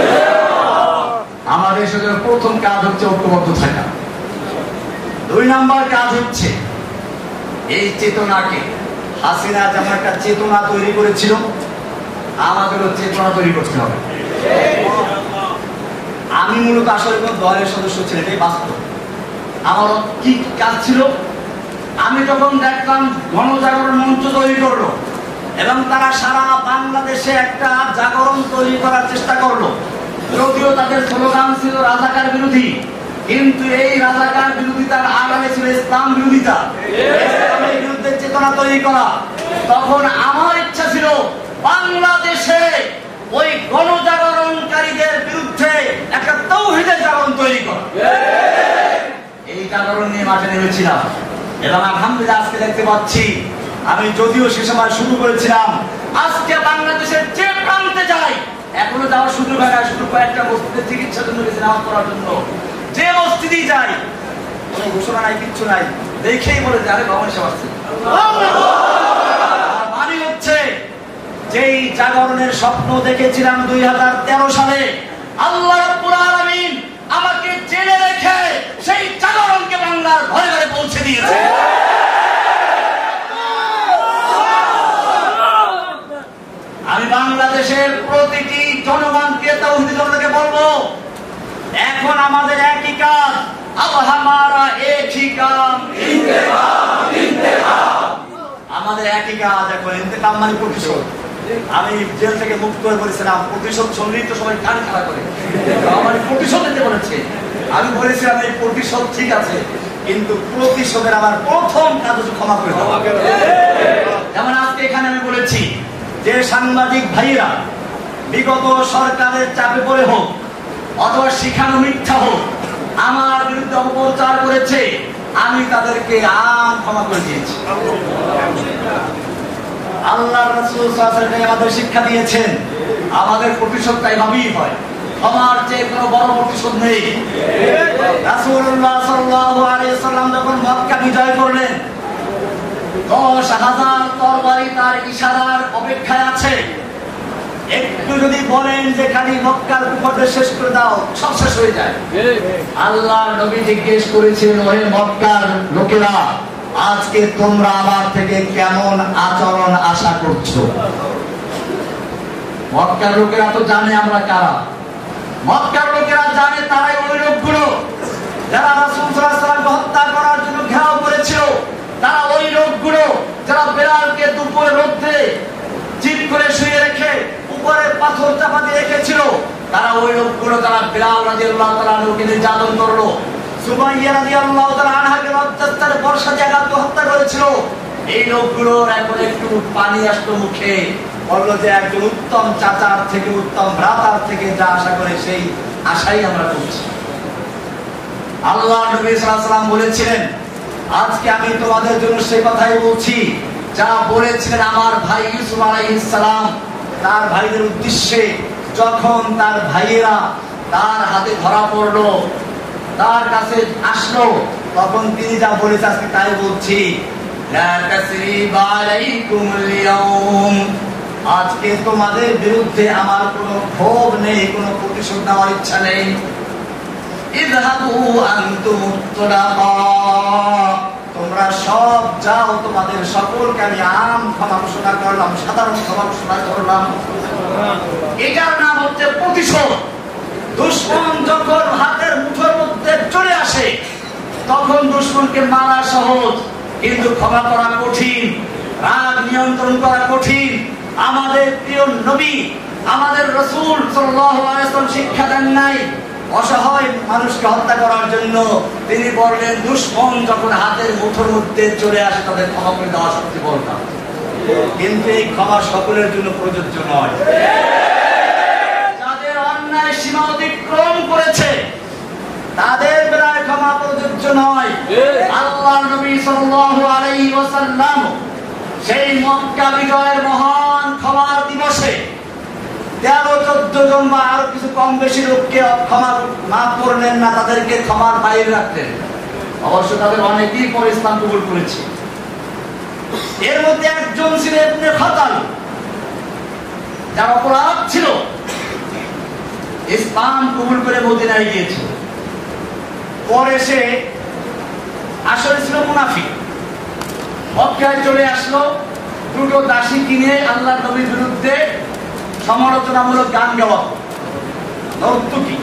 আমাদের সাথে প্রথম কাজ হচ্ছে ঐক্যবদ্ধ থাকা। 2 নম্বর কাজ হচ্ছে এই চেতনাকে, হাসিনা যেমন একটা চেতনা তৈরি করেছিল, আমাদেরও চেতনা তৈরি করতে হবে। আমি মূলত আসলে কোন দলের সদস্য ছিলেন, এটাই বাস্তব। আমার কি কাজ ছিল, আমি যখন দেখলাম গণজাগরণ মঞ্চ তৈরি করলো এবং তারা সারা বাংলাদেশে একটা জাগরণ তৈরি করার চেষ্টা করলো, যদিও তাদের স্লোগান ছিল রাজাকার বিরোধী, কিন্তু এই রাজাকার বিরোধিতার আড়ালে ছিল ইসলাম বিরোধিতা, ইসলামের বিরুদ্ধে চেতনা তৈরি করা। তখন আমার ইচ্ছা ছিল বাংলাদেশে ওই গণজাগরণকারীদের বিরুদ্ধে একটা তাওহীদের জাগরণ তৈরি করা। এই জাগরণ নিয়ে মাঠে নেমেছিলাম এবং আলহামদুলিল্লাহ আজকে দেখতে পাচ্ছি, আমি যদিও সে সময় শুরু করেছিলাম, আজকে বাংলাদেশের যে প্রান্তে যাই, এখনো যাওয়ার সুযোগ হয় না, শুধু কয়েকটা মসজিদে চিকিৎসার জন্য গেছি, নামাজ পড়ার জন্য। যে মসজিদেই যাই, কোনো ঘোষণা নাই, কিচ্ছু নাই, দেখেই বলে যে আরে ভবন সেবা আসছে। মানে হচ্ছে যেই জাগরণের স্বপ্ন দেখেছিলাম 2013 সালে, আল্লাহ রাব্বুল আলামিন আমাকে জেলে রেখে সেই জাগরণকে বাংলার ঘরে ঘরে পৌঁছে দিয়েছে। আমি বাংলাদেশের প্রতিটি জনগণকে, তাওহীদি জনতাকে বলবো, এখন আমাদের একই কাজ, আব হামারা এক হি কাম ইন্তেকাম, ইন্তেকাম। আমাদের একই কাজ এখন, ইন্তেকাম মানে প্রতিশোধ। আমি জেল থেকে মুক্ত হয়ে বলেছিলাম, প্রতিশোধ শুনলেই তো সবাই কান খাড়া করে, আমার প্রতিশোধ নিতে বলেছে। আমি বলেছিলাম এই প্রতিশোধ ঠিক আছে, কিন্তু প্রতিশোধের আমার প্রথম কাজ হচ্ছে ক্ষমা করে দেওয়া। যেমন আজকে এখানে আমি বলেছি যে সাংবাদিক ভাইয়েরা বিগত সরকারের চাপে পড়ে হোক অথবা শিখানো মিথ্যা হোক আমার বিরুদ্ধে অপপ্রচার করেছে, আমি তাদেরকে ক্ষমা করে দিয়েছি। আল্লাহর রাসূল সাল্লাল্লাহু আলাইহি ওয়াসাল্লাম আমাদের শিক্ষা দিয়েছেন, আমাদের প্রতিশোধটা এভাবেই হয়, ক্ষমার চেয়ে কোনো বড় প্রতিশোধ নেই। রাসূলুল্লাহ সাল্লাল্লাহু আলাইহি ওয়াসাল্লাম যখন মক্কা বিজয় করলেন, 10,000 তরবারি তার ইশারার অপেক্ষায় আছে। একটু যদি বলেন যে খালি মক্কার কুফরদের শেষ করে দাও, সব শেষ হয়ে যায়। আল্লাহর নবী জিজ্ঞেস করেছেন, ওহে মক্কার লোকেরা, আজকে তোমরা আমার থেকে কেমন আচরণ আশা করছো? মক্কার লোকেরা তো জানে আমরা কারা। মক্কার লোকেরা জানে তারাই ওই লোকগুলো যারা রাসূল সাল্লাল্লাহু আলাইহি ওয়াসাল্লামকে হত্যা করার জন্য ঘেরাও করেছিল। তারা ওই লোকগুলো যারা বেলালকে দুপুরে রোদ্রে চিৎ করে শুয়ে রেখে উপরে পাথর চাপা দিয়ে রেখেছিল। তারা ওই লোকগুলো যারা বেলাল রাদিয়াল্লাহু তাআলা আনহুকে নির্যাতন করলো, সুমাইয়া রাদিয়াল্লাহু তাআলা আনহাকে রক্তাক্ত বর্ষা দিয়ে আঘাত করে হত্যা করেছিল। এই লোকগুলোর এখন একটু পানি আসতো মুখে, বললো যে একজন উত্তম চাচার থেকে, উত্তম ভ্রাতার থেকে যা আশা করে সেই আশাই আমরা করছি। আল্লাহ নবী সাল্লাল্লাহু আলাইহি ওয়াসাল্লাম বলেছিলেন, আজকে আমি তোমাদের জন্য সেই কথাই বলছি যা বলেছিলেন আমার ভাই ইউসুফ আলাইহিস সালাম তার ভাইদের উদ্দেশ্যে। যখন তার ভাইয়েরা তার হাতে ধরা পড়লো, তার কাছে আসলো, তখন তিনি যা বলেছে আজকে তাই বলছি, লা তাসরিবা আলাইকুমুল ইয়াউম, আজকে তোমাদের বিরুদ্ধে আমার কোনো ক্ষোভ নেই, কোনো প্রতিশোধ নেওয়ার ইচ্ছা নেই। ইযহাবু আনতুম তুলাকা, তোমরা সব যাও, তোমাদের সকলকে আমি আম ক্ষমা ঘোষণা করলাম, সাধারণ ক্ষমা ঘোষণা করলাম। এটার নাম হচ্ছে প্রতিশোধ। দুশমন যখন হাতের মুঠোর মধ্যে চলে আসে তখন দুশমনকে মারা সহজ, কিন্তু ক্ষমা করা কঠিন, রাগ নিয়ন্ত্রণ করা কঠিন। আমাদের প্রিয় নবী, আমাদের রাসূল সাল্লাল্লাহু আলাইহি ওয়াসাল্লাম শিক্ষা দেন নাই অসহায় মানুষকে হত্যা করার জন্য। তিনি বললেন দুশমন যখন হাতের মুঠোর মধ্যে চলে আসে তাদের ক্ষমা করে দেওয়া সত্যি বলতাম, কিন্তু এই ক্ষমা সকলের জন্য প্রযোজ্য নয়। যাদের অন্যায় সীমা অতিক্রম করেছে তাদের বেলায় ক্ষমা প্রযোজ্য নয়। আল্লাহর নবী সাল্লাল্লাহু আলাইহি ওয়াসাল্লাম সেই মক্কা বিজয়ের মহান ক্ষমার দিবসে 13-14 জন বা আরো কিছু কম বেশি লোককে ক্ষমা মাফ করলেন না, তাদেরকে ক্ষমার বাইরে রাখলেন। অবশ্য তাদের অনেকেই পরে ইসলাম কবুল করেছে। এর মধ্যে একজন ছিল ইবনে খাতাল, যার অপরাধ ছিল ইসলাম কবুল করে মদিনায় গিয়েছিল। পরে সে আসলে ছিল মুনাফিক, মক্কায় চলে আসলো, দুটো দাসী কিনে আল্লাহর নবীর বিরুদ্ধে সমালোচনামূলক গান গাওয়া, নর্তকী,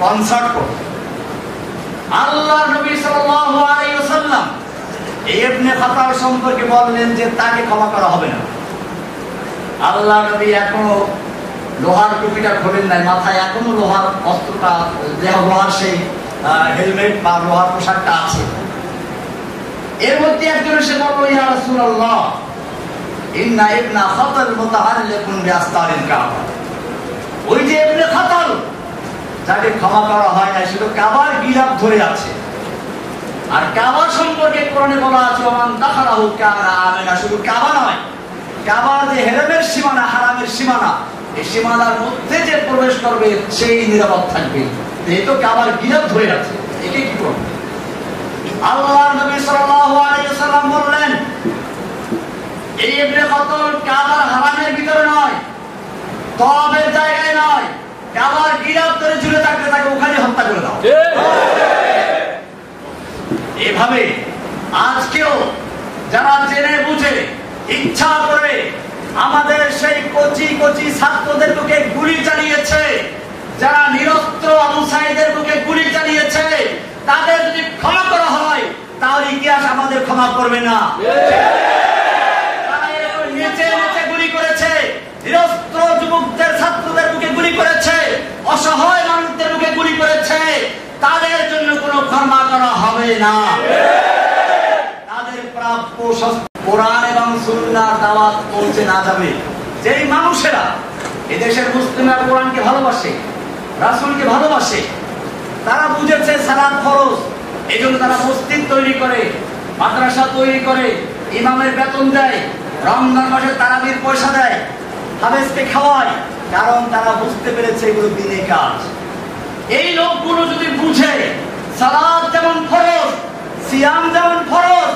কনসার্ট করত। আল্লাহর নবী সাল্লাল্লাহু আলাইহি ওয়াসাল্লাম ইবনে খাতাল সম্পর্কে বললেন যে তাকে ক্ষমা করা হবে না। আল্লাহর নবী এখনো লোহার টুপিটা খোলেন নাই, মাথায় এখনো লোহার অস্ত্রটা, লোহার সেই হেলমেট বা লোহার পোশাকটা আছে। এর মধ্যে একজন এসে বলল, ইয়া রাসূলুল্লাহ, ইন্না ইবনা খাতাল মুতাআল্লিকুন বিআস্তারিল কাবা। ওই যে ইবনে খাতাল, যাকে ক্ষমা করা হয় না, শুধু কাবার গিলাফ ধরে আছে। আর কাবা সম্পর্কে কোরআনে বলা আছে ওমান দাখালাহু কানা আমিনা। শুধু কাবা নয়, কাবার যে হেরেমের সীমানা, হারামের সীমানা, এই সীমানার মধ্যে যে প্রবেশ করবে সেই নিরাপদ থাকবে। এই তো কাবার গিলাফ ধরে আছে, একে কি করবে? আল্লাহর নবী সাল্লাল্লাহু আলাইহি ওয়াসাল্লাম বললেন, এই ইবনে খাতাল কাবার হারামের ভিতরে নয়, তওয়াফের জায়গায় নয়, কাবার গিলাফ ধরে ঝুলে থাকলে তাকে ওখানে হত্যা করে দাও। এভাবে আজকেও যারা জেনে বুঝে ইচ্ছা করে আমাদের সেই কচি কচি ছাত্রদের বুকে গুলি চালিয়েছে, যারা নিরস্ত্র আবু সাঈদের বুকে গুলি চালিয়েছে, তাদের যদি ক্ষমা করা হয় তাহলে ইতিহাস আমাদের ক্ষমা করবে না। তারা নেচে নেচে গুলি করেছে, নিরস্ত্র যুবকদের, ছাত্রদের বুকে গুলি করেছে, অসহায় মানুষদের বুকে গুলি করেছে, তাদের জন্য কোনো ক্ষমা করা হবে না। তাদের প্রাপ্য কোরআন এবং সুন্নাহর দাওয়াত পৌঁছে না যাবে। যেই মানুষেরা এদেশের মুসলিমরা কোরআনকে ভালোবাসে, রাসূলকে ভালোবাসে, তারা বুঝেছে সালাত ফরজ, এজন্য তারা মসজিদ তৈরি করে, মাদ্রাসা তৈরি করে, ইমামের বেতন দেয়, রমজান মাসে তারাবির পয়সা দেয়, হাফেজকে খাওয়ায়, কারণ তারা বুঝতে পেরেছে এগুলো দিনের কাজ। এই লোকগুলো যদি বুঝে সালাত যেমন ফরজ, সিয়াম যেমন ফরজ,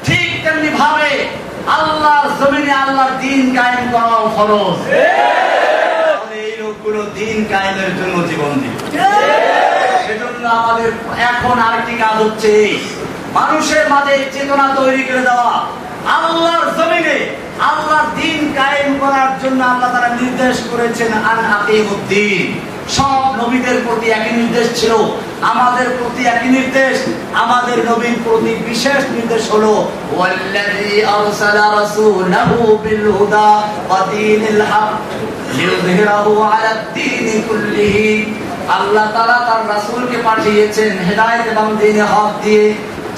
ঠিক তেমনি ভাবে আল্লাহর জমিনে আল্লাহর দ্বীন কায়েম করাও ফরজ। এই লোকগুলো দ্বীন কায়েমের জন্য জীবন দিবে। সেজন্য আমাদের এখন আরেকটি কাজ হচ্ছে মানুষের মাঝে চেতনা তৈরি করে দেওয়া। আল্লাহর জমিনে আল্লাহর দ্বীন কায়েম করার জন্য আল্লাহ তাআলা নির্দেশ করেছেন আন আকিমুদ্দীন। সব নবীদের প্রতি একই নির্দেশ ছিল, আমাদের প্রতি একই নির্দেশ। আমাদের নবীর প্রতি বিশেষ নির্দেশ হলো ওয়াল্লাযী আরসালা রাসূলাহু বিল হুদা ওয়া দীনিল হক লিইয়ুযহিরাহু আলাদ দীনি কুল্লিহি। আল্লাহ তাআলা তার রাসূলকে পাঠিয়েছেন হেদায়েত এবং দ্বীনে হক দিয়ে,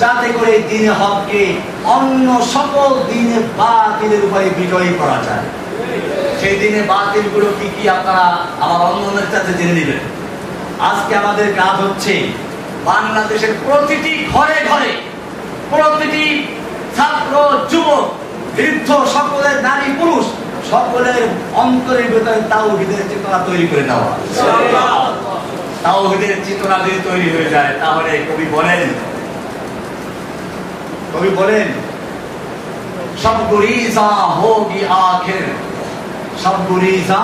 যাতে করে দ্বীনে হককে অন্য সকল দ্বীনে বাতিলের উপরে বিজয়ী করা যায়। সেই দিনে বাতিলগুলো কি কি আপনারা আমার অন্যদের কাছে জেনে নেবেন। আজকে আমাদের কাজ হচ্ছে বাংলাদেশের প্রতিটি ঘরে ঘরে, প্রতিটি ছাত্র, যুবক, বৃদ্ধ, সকলের নারী পুরুষ, সকলের অন্তরের ভিতরে তাওহীদের চেতনা তৈরি করে দেওয়া। তাওহীদের চেতনা যদি তৈরি হয়ে যায় তাহলে কবি বলেন সব গুরিজা হোগি আখির सब गुरीजा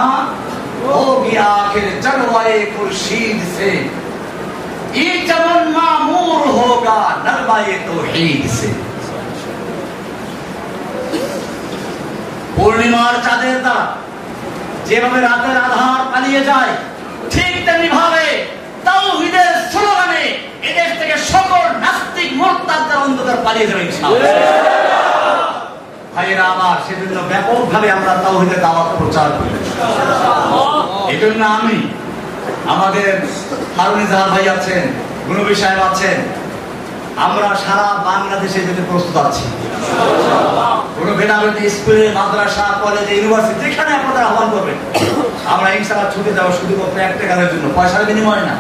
हो गया आखिर जलवाए खुर्शीद से, ये चमन मामूर होगा नगमाए तौहीद से। পূর্ণিমার চাঁদের দ্বারা যেভাবে রাতের আধার পালিয়ে যায়, ঠিক তেমনি ভাবে তাওহীদের স্লোগানে এদেশ থেকে সকল নাস্তিক মুরতাদদের অন্ধকার পালিয়ে যাবে ইনশাআল্লাহ। ভাইয়েরা আমার, সেজন্য ব্যাপকভাবে আমরা তাওহীদের দাওয়াত প্রচার করি। এই জন্য আমি, আমাদের হারুন ইজাহার ভাই আছেন, গুণবী সাহেব আছেন, আমরা সারা বাংলাদেশে যেতে প্রস্তুত আছি। কোনো ভেদাভেদ স্কুলে, মাদ্রাসা, কলেজে, ইউনিভার্সিটি যেখানে আপনারা আহ্বান করবেন, আমরা ইনশাআল্লাহ ছুটে যাবো শুধুমাত্র একটা কাজের জন্য, পয়সার বিনিময় না,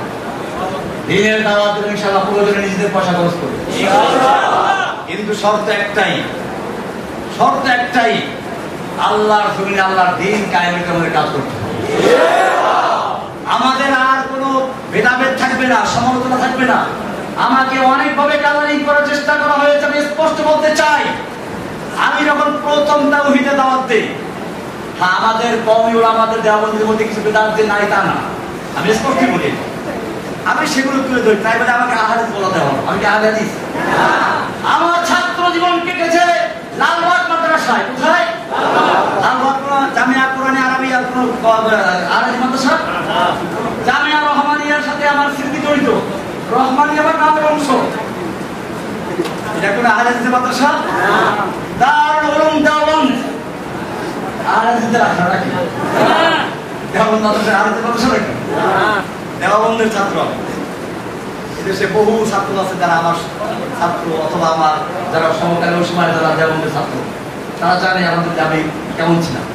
দিনের দাওয়াত দেবেন ইনশাআল্লাহ, প্রয়োজনে নিজেদের পয়সা খরচ করবে। কিন্তু শর্ত একটাই, আল্লাহর জমিনে আল্লাহর দিন কায়েমের আমাদের কাজ করতে হবে। আমাদের আর কোনো ভেদাভেদ থাকবে না, সমালোচনা থাকবে না। আমাকে অনেকভাবে কালারিং করার চেষ্টা করা হয়েছে, আমি স্পষ্ট বলতে চাই, আমি যখন প্রথম তাওহীদে দাওয়াত দেই, হ্যাঁ আমাদের কওমি উলামাদের দেওবন্দিদের মধ্যে কিছু বেদাত যে নাই তা না, আমি স্পষ্ট বলি, আমি সেগুলো তুলে ধরি। তাই বলে আমাকে আহাদিস বলা দেওয়া হলো, আমি কি আহাদিস? আমার ছাত্র জীবন কেটেছে লালবাগ মাদ্রাসায়। কোথায়? লালবাগ জামিয়া কোরআনে আরবিয়া আরবি মাদ্রাসা, জামিয়া রহমানিয়ার সাথে আমার স্মৃতি জড়িত। রহমানিয়া আমার নামের অংশ। এটা কোন আহলে মাদ্রাসা? দারুল উলুম দেওবন্দ। আহলে রাখা রাখি দেওবন্দ মাদ্রাসা, আহলে মাদ্রাসা রাখি দেওবন্দের ছাত্র। এদেশে বহু ছাত্র আছে যারা আমার ছাত্র, অথবা আমার যারা সমকালীন সময় যারা দেওবন্দের ছাত্র, তারা জানে আমাদের আমি কেমন ছিলাম।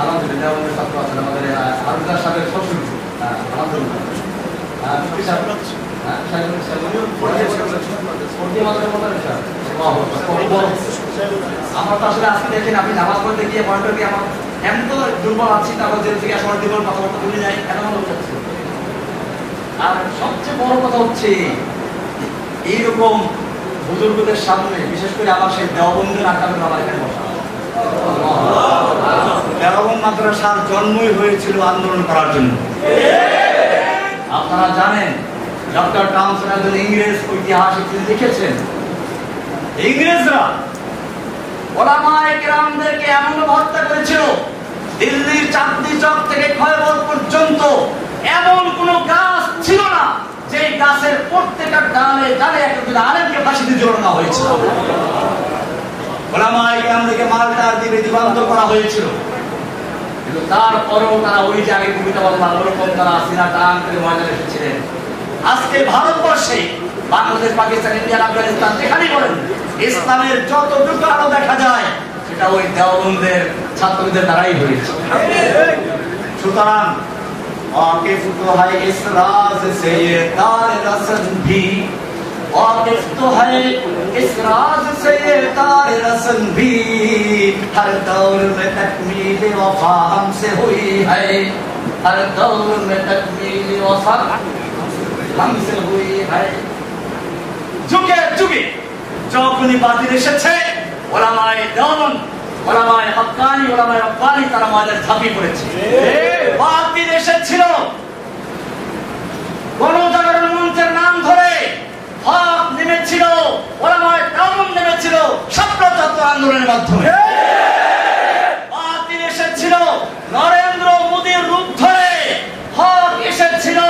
আমাদের দেওবন্দের ছাত্র আছেন, আমাদের আলুদার সাহেবের শ্বশুর আলহামদুলিল্লাহ, আমার তো আসলে আজকে দেখেন, আপনি নামাজ পড়তে গিয়ে মনে করি আমার এমন তো দুর্বল আছি, তারপর জেল থেকে আসার দুর্বল কথাবার্তা ভুলে যাই, কেন মনে হচ্ছে। আর সবচেয়ে বড় কথা হচ্ছে, এইরকম বুজুর্গদের সামনে, বিশেষ করে আমার সেই দেওবন্দের আকারে আমার এখানে বসা। দেওবন্দ মাদ্রাসার জন্মই হয়েছিল আন্দোলন করার জন্য। আপনারা জানেন, ডক্টর টমসন একজন ইংরেজ ঐতিহাসিক, তিনি লিখেছেন, ইংরেজরা ওলামায়ে কেরামদেরকে এমন হত্যা করেছিল, দিল্লির চাঁদনি চক থেকে খয়বর পর্যন্ত এমন কোন গাছ ছিল না যে গাছের প্রত্যেকটা ডালে ডালে একটা আলেমকে ফাঁসিতে ঝুলানো হয়েছিল। ওলামায়ে কেরামদেরকে মালটার দিবে দিবান্ত করা হয়েছিল, কিন্তু তারপরেও তারা ওই যে আগে কবিতা বললাম ওরকম তারা সিনা টান করে ময়দানে এসেছিলেন। আজকে ভারতবর্ষে, বাংলাদেশ, পাকিস্তান, ইন্ডিয়া, আফগানিস্তান যেখানেই বলেন, ইসলামের যতটুকু আলো দেখা যায় সেটা ওই দেওবন্দের ছাত্রদের দ্বারাই হয়েছে। সুতরাং वाकिफ तो है इस राज से ये तार रसन भी, वाकिफ तो है इस राज से ये तार रसन भी, हर दौर में तकमील वफा हमसे हुई है, हर दौर में तकमील वफा हमसे हुई है। যুগে যুগে যখনই বাতিল এসেছে, ওলামায়ে দেওবন্দ, ওলামায়ে হক্কানি, ওলামায়ে রব্বানি তারা ময়দানে ঝাঁপিয়ে পড়েছে। বাতিল এসেছিল, গণজাগরণ মঞ্চের নাম ধরে হক নেমেছিল, ওলামায়ে দেওবন্দ নেমেছিল ছাত্র আন্দোলনের মাধ্যমে। বাতিল এসেছিল নরেন্দ্র মোদীর রূপ ধরে, হক এসেছিল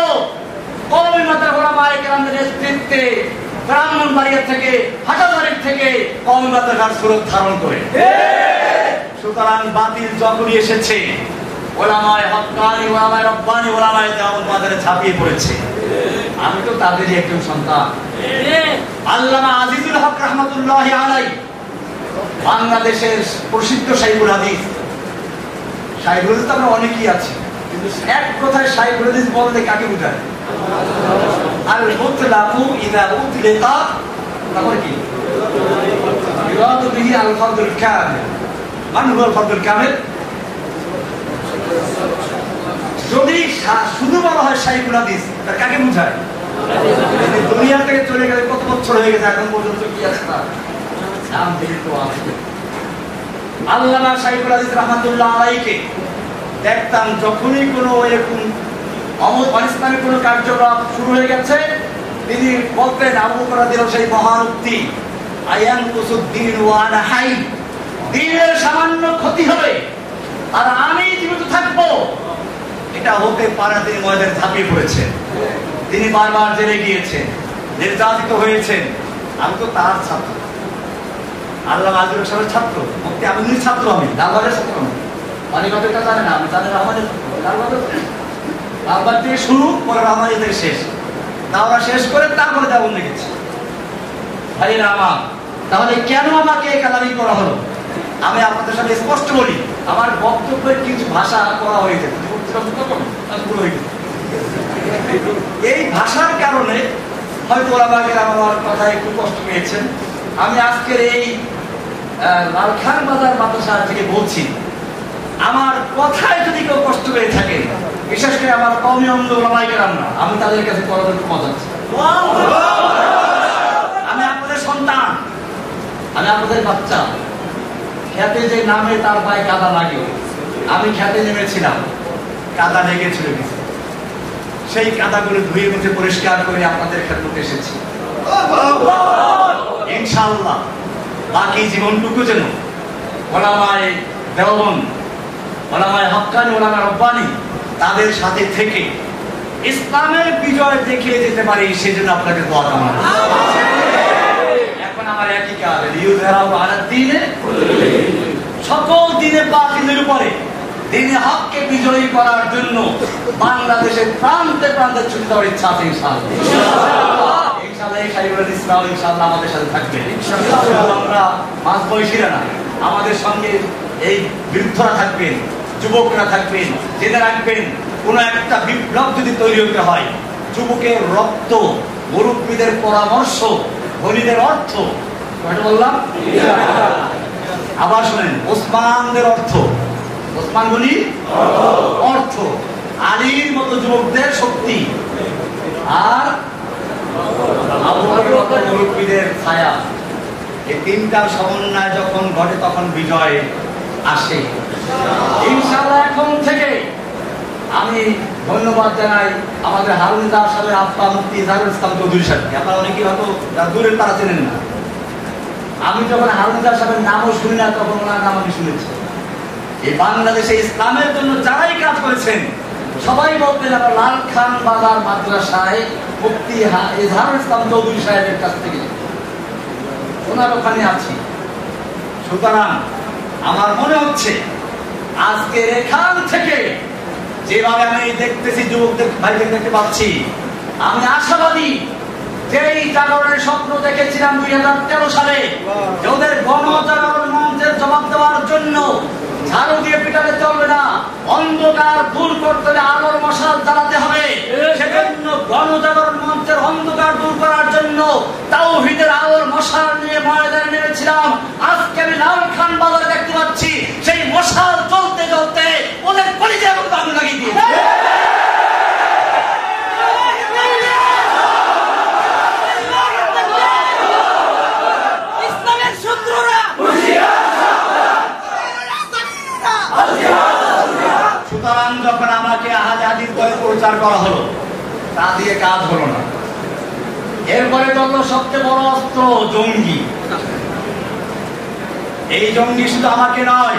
কওমি মাদ্রাসা ওলামায়ে কেরামদের নেতৃত্বে ব্রাহ্মণবাড়িয়া থেকে, হাটাজারি থেকে কওমি মাদ্রাসার স্বরূপ ধারণ করে। সুতরাং বাতিল যখনই এসেছে, ওলামায়ে হক্কানি, ওলামায়ে রব্বানি, ওলামায়ে দেওবন্দ বাজারে ঝাঁপিয়ে পড়েছে। আমি তো তাদেরই একজন সন্তান। আল্লামা আজিজুল হক রাহমাতুল্লাহি আলাইহি, বাংলাদেশের প্রসিদ্ধ শাইখুল হাদিস। শাইখুল হাদিস তো আমরা অনেকেই আছি, কিন্তু এক কথায় শাইখুল হাদিস বলতে কাকে বোঝায়? আল মুতলাকু ইযা উতলিকা, তারপরে কি? ইরাদু বিহি আল ফারদুল কামিল। মান হুয়া আল ফারদুল কামিল? যদি শুধু বলা হয় শাইখুল হাদিস, তার কাকে বোঝায়? দুনিয়া থেকে চলে গেলে কত বছর হয়ে গেছে, এখন পর্যন্ত কি আছে তার নাম? যেহেতু আছে আল্লামা শাইখুল হাদিস রাহমাতুল্লাহ আলাইহিকে দেখতাম যখনই কোনো এরকম অনিসলামিক কোনো কার্যকলাপ শুরু হয়ে গেছে, তিনি বলতেন আবু বকর রাদিয়াল্লাহু সেই মহান উক্তি, আয়ান কুসুদ্দিন ওয়া আনা হাই, দ্বীনের সামান্য ক্ষতি হবে আর আমি জীবিত থাকবো, এটা হতে পারে। তিনি ময়দানে ঝাঁপিয়ে পড়েছেন, তিনি বারবার জেলে গিয়েছেন, নির্যাতিত হয়েছেন। আমি তো তার ছাত্র, আল্লামা আজিজুল সাহেবের ছাত্র, মুফতি আমিনুর ছাত্র, আমি লালবাগের ছাত্র, অনেক কথা জানে না, আমি তাদের আমাদের লালবাগ থেকে শুরু করে আমাদের থেকে শেষ, দাওরা শেষ করে তারপরে দেওবন্দে গেছি। ভাইরা আমার, তাহলে কেন আমাকে কালামি করা হলো? আমি আপনাদের সাথে স্পষ্ট বলি, আমার বক্তব্যের কিছু ভাষা করা হয়ে যেত, এই ভাষার কারণে হয়তো ওলামায়ের আমার কথা একটু কষ্ট পেয়েছেন। আমি আজকের এই লালখান বাজার মাদ্রাসা থেকে বলছি, আমার কথায় যদি কেউ কষ্ট পেয়ে থাকে, বিশেষ করে আমার কওমি অন্ধ ওলামায়ে না, আমি তাদের কাছে পরামর্শ পৌঁছাচ্ছি। আমি আপনাদের সন্তান, আমি আপনাদের বাচ্চা। খেতে যে নামে তার পায়ে কাদা লাগে, আমি খেতে নেমেছিলাম, কাদা লেগেছিল কিছু, সেই কাদাগুলো ধুয়ে মুছে পরিষ্কার করে আপনাদের খেদমতে এসেছি। ইনশাআল্লাহ বাকি জীবনটুকু যেন ওলামায়ে দেওবন্দ, ওলামায়ে হক্কানি, ওলামায়ে রব্বানি তাদের সাথে থেকে ইসলামের বিজয় দেখিয়ে যেতে পারি, সেজন্য আপনাকে দোয়া কামনা করছি। এখন আমার একই কাজ, লিউযহিরাহু আলা দ্বীনে, সকল দ্বীনে বাতিলের উপরে দ্বীনে হককে বিজয়ী করার জন্য বাংলাদেশের প্রান্তে প্রান্তে ছুটে যাওয়ার ইচ্ছা আছে ইনশাআল্লাহ। ইনশাআল্লাহ এই শাইখুল ইসলাম ইনশাআল্লাহ আমাদের সাথে থাকবে। আমরা মাঝ বয়সীরা না, আমাদের সঙ্গে এই বৃদ্ধরা থাকবেন, যুবকরা থাকবেন। জেনে রাখবেন, কোন একটা বিপ্লব যদি তৈরি হতে হয়, যুবকের রক্ত, মুরব্বীদের পরামর্শ, ধনীদের অর্থ, বললাম আবার শোনেন, ওসমানদের অর্থ, ওসমান গনির অর্থ, আলীর মতো যুবকদের শক্তি, আর আবু বকরের মতো মুরব্বীদের ছায়া। এই তিনটার সমন্বয় যখন ঘটে তখন বিজয় আসে ইনশাআল্লাহ। এখন থেকে আমি ধন্যবাদ জানাই আমাদের হারুন সাহেবের আব্বা মুফতি ইজহারুল ইসলাম চৌধুরী সাহেবকে। আপনারা অনেকেই হয়তো দূরের তারা চেনেন না। আমি যখন হারুন সাহেবের নামও শুনি না, তখন ওনার নাম আমি শুনেছি। এই বাংলাদেশে ইসলামের জন্য যারাই কাজ করেছেন সবাই বলতেন আমরা লালখান বাজার মাদ্রাসায় মুফতি ইজহারুল ইসলাম চৌধুরী সাহেবের কাছ থেকে ওনার ওখানে আছি। সুতরাং আমার মনে হচ্ছে আজকের এখান থেকে যেভাবে আমি দেখতেছি, যুবকদের ভাইদের দেখতে পাচ্ছি, আমি আশাবাদী যেই জাগরণের স্বপ্ন দেখেছিলাম 2013 সালে, ওদের গণজাগরণ মঞ্চের জবাব দেওয়ার জন্য ঝাড়ু দিয়ে পিটালে চলবে না, অন্ধকার দূর করতে হলে আলোর মশাল জ্বালাতে হবে। সেজন্য গণজাগরণ মঞ্চের অন্ধকার দূর করার জন্য তাওহীদের আলোর মশাল নিয়ে ময়দানে নেমেছিলাম। আজকে আমি লালখান বাজারে দেখতে পাচ্ছি সেই মশাল জ্বলতে জ্বলতে ওদের কলিজা এবং আগুন লাগিয়ে দিয়েছে। সুতরাং যখন আমাকে আহাজাদির করে প্রচার করা হলো, তা দিয়ে কাজ হলো না। এরপরে চললো সবচেয়ে বড় অস্ত্র, জঙ্গি। এই জঙ্গি শুধু আমাকে নয়,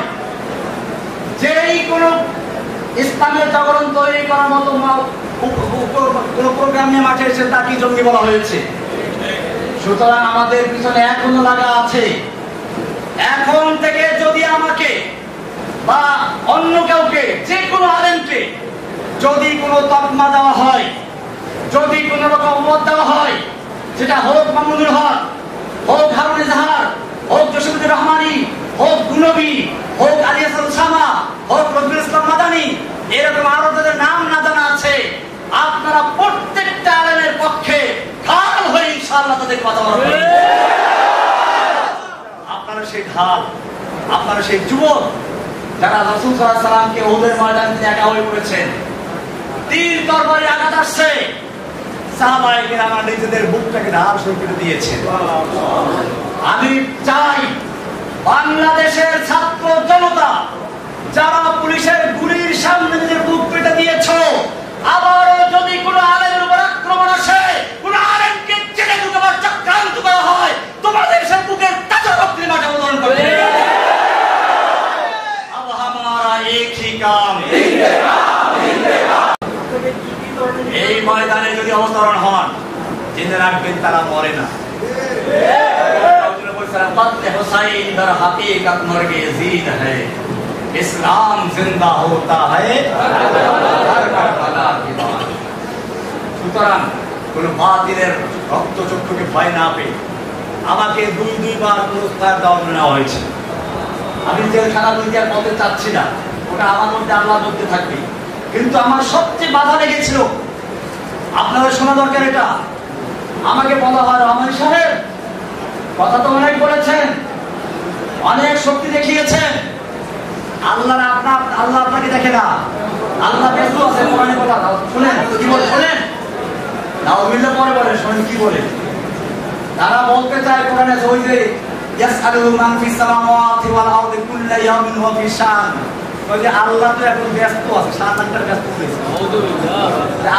যেই কোন ইসলামের জাগরণ তৈরি করার মতো কোন প্রোগ্রাম নিয়ে মাঠে এসে তাকে জঙ্গি বলা হয়েছে। সুতরাং আমাদের পিছনে এখনো লাগা আছে। এখন থেকে যদি আমাকে বা অন্য কাউকে, যে কোনো আলেমকে যদি কোনো তকমা দেওয়া হয়, যদি কোনো রকম মত দেওয়া হয়, সেটা হোক মামুনুল হক, হোক হারুন ইজহার, হোক জসিমুদ্দিন রহমানি, হোক গুনবী, হোক আলী হাসান শামা, হোক রবিউল ইসলাম মাদানী, এরকম আরো যাদের নাম না জানা আছে, আপনারা প্রত্যেকটা আলেমের পক্ষে ঢাল হয়ে ইনশাআল্লাহ তাদের কথা বলবেন। আপনারা সেই ঢাল, আপনারা সেই যুবক যারা রাসূল সাল্লাল্লাহু আলাইহি সাল্লামকে উহুদের ময়দানে একা হয়ে পড়েছেন, তীর তরবারি আঘাত আসছে, সাহাবায়ে কেরাম নিজেদের বুকটাকে ঢাল সরে দিয়েছেন। আমি চাই বাংলাদেশের ছাত্র জনতা যারা পুলিশের গুলির সামনে নিজের বুক পেতে দিয়েছ, আবারও যদি কোনো আলেমের উপর আক্রমণ আসে, কোনো আলেমকে জেলে ঢুকাবার চক্রান্ত করা হয়, তোমাদের সে বুকের তাজা রক্তের মাঠে অবতরণ করবে। अब हमारा एक ही काम, এই ময়দানে যদি অবতরণ হন, জেনে রাখবেন তারা মরে না। हुसैन दर हकीकत मर्गे जीद है, इस्लाम जिंदा होता है সুতরাং কোন বাতিলের রক্তচক্ষুকে ভয় না পেয়ে আমাকে দুইবার পুরস্কার দেওয়া হয়েছে। আমি জেলখানা দুইটার পথে চাচ্ছি না, ওটা আমার মধ্যে আল্লাহ মধ্যে থাকবে। কিন্তু আমার সবচেয়ে বাধা লেগেছিল, আপনাদের শোনা দরকার এটা। আমাকে বলা হয় রহমান সাহেব কথা তো অনেক বলেছেন, অনেক শক্তি দেখিয়েছেন, আল্লাহ আপনাকে দেখে না, আল্লাহ ব্যস্ত আছে। কোরআনে কথা শুনেন কি বলে, শোনেন নাউযুবিল্লাহ, পরে বলে শোনেন কি বলে। তারা বলতে চায় কোরআনে ওই যে ইয়াসআলু মান ফিস সামাওয়াতি ওয়াল আরদি কুল্লা ইয়াউমিন হুয়া ফি শান, ওই যে আল্লাহ তো এখন ব্যস্ত আছে, সারাদিনটা ব্যস্ত হয়েছে।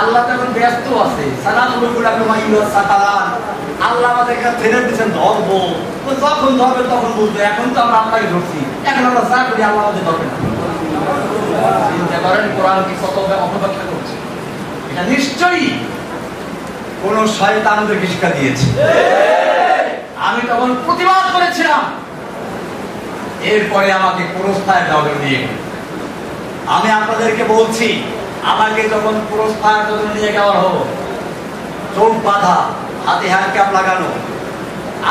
আল্লাহ তো এখন ব্যস্ত আছে, আল্লাহ আমাদেরকে ছেড়ে দিচ্ছেন ধরবো, যখন ধরবে তখন বুঝবে। এখন তো আমরা আপনাকে ধরছি, এখন আমরা যা করি আল্লাহ আমাদের ধরবে না। চিন্তা করেন কোরআন কি কত অপব্যাখ্যা করছে। এটা নিশ্চয়ই কোন শয়তান আমাদেরকে শিক্ষা দিয়েছে। আমি তখন প্রতিবাদ করেছিলাম, এরপরে আমাকে পুরস্কার দেওয়া নিয়ে আমি আপনাদেরকে বলছি, আমাকে যখন পুরস্কার নিয়ে যাওয়া হলো, চোখ বাঁধা, হাতে হ্যান্ডক্যাপ লাগানো,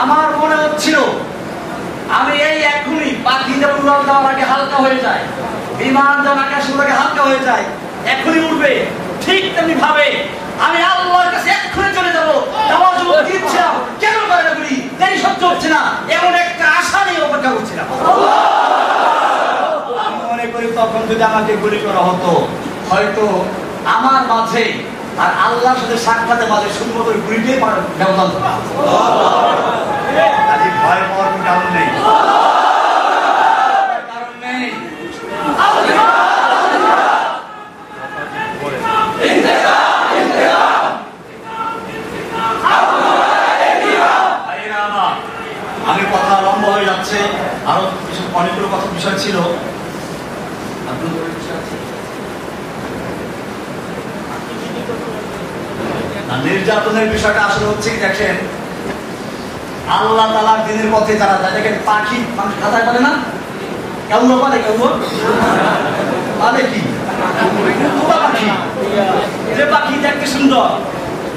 আমার মনে হচ্ছিল আমি এই এখনই পাখি যেমন উড়াল দেওয়ার আগে হালকা হয়ে যায়, বিমান যেমন আকাশে উড়ে হালকা হয়ে যায়, এখনই উঠবে, ঠিক তেমনি ভাবে আমি আল্লাহর কাছে এক্ষুনি চলে যাবো। নামাজ দিচ্ছিলাম, কেন করে না বলি, দেরি সহ্য হচ্ছে না, এমন একটা আশা নিয়ে অপেক্ষা করছিলাম। আমি মনে করি তখন যদি আমাকে গুলি করা হতো, হয়তো আমার মাঝে আর আল্লাহর সাথে সাক্ষাতের মাঝে শুধুমাত্র গুলিটাই ব্যবধান হতো। ভয় পাওয়ার কোনো কারণ নেই, কারণ নেই। আমি কথা লম্বা হয়ে যাচ্ছে, আরো অনেকগুলো কথা বিষয় ছিল। নির্যাতনের বিষয়টা আসলে হচ্ছে কি, দেখেন আল্লাহ তাআলার দ্বীনের পথে যারা যায়, দেখেন পাখি খাতায় পারে না, কেমন পারে, কেমন পারে কি পাখি, যে পাখি দেখতে সুন্দর,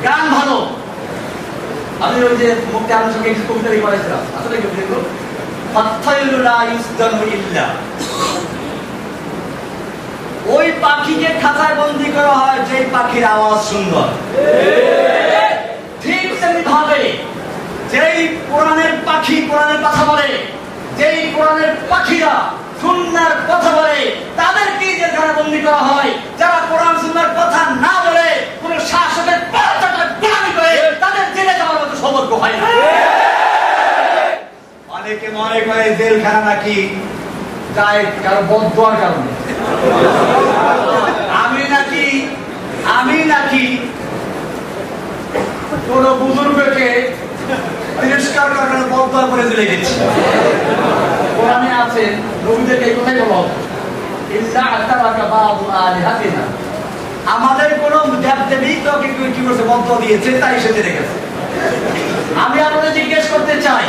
গান ভালো। আমি ওই যে মুক্তি আলোচকে কবিতা লিখে পড়েছিলাম, আসলে ওই পাখিকে খাঁচায় বন্দি করা হয় যে পাখির আওয়াজ সুন্দর। ঠিক তেমনি ভাবে যেই কোরআনের পাখি কোরআনের কথা বলে, যেই কোরআনের পাখিরা সুন্নাহর কথা বলে, তাদেরকে জেলখানায় বন্দি করা হয়। যারা কোরআন সুন্নাহর কথা না বলে কোন শাসকের পাল্টাটা গোলামি করে, তাদের জেলে যাওয়ার মতো সৌভাগ্য হয় না। অনেকে মনে করে জেলখানা নাকি যায় কারো বদদোয়ার কারণে। আমি নাকি কোন বুজুর্গকে তিরস্কার করার কারণে বদদোয়া করে জেলে গেছি। কোরআনে আছে নবীদেরকে এই কথাই বলা হতো, ইল্লা আতারাকা বাদু আলিহাতিনা, আমাদের কোন দেবদেবী তোকে কি করছে, বদদোয়া দিয়েছে, তাই সে জেলে গেছে। আমি আপনাদের জিজ্ঞেস করতে চাই,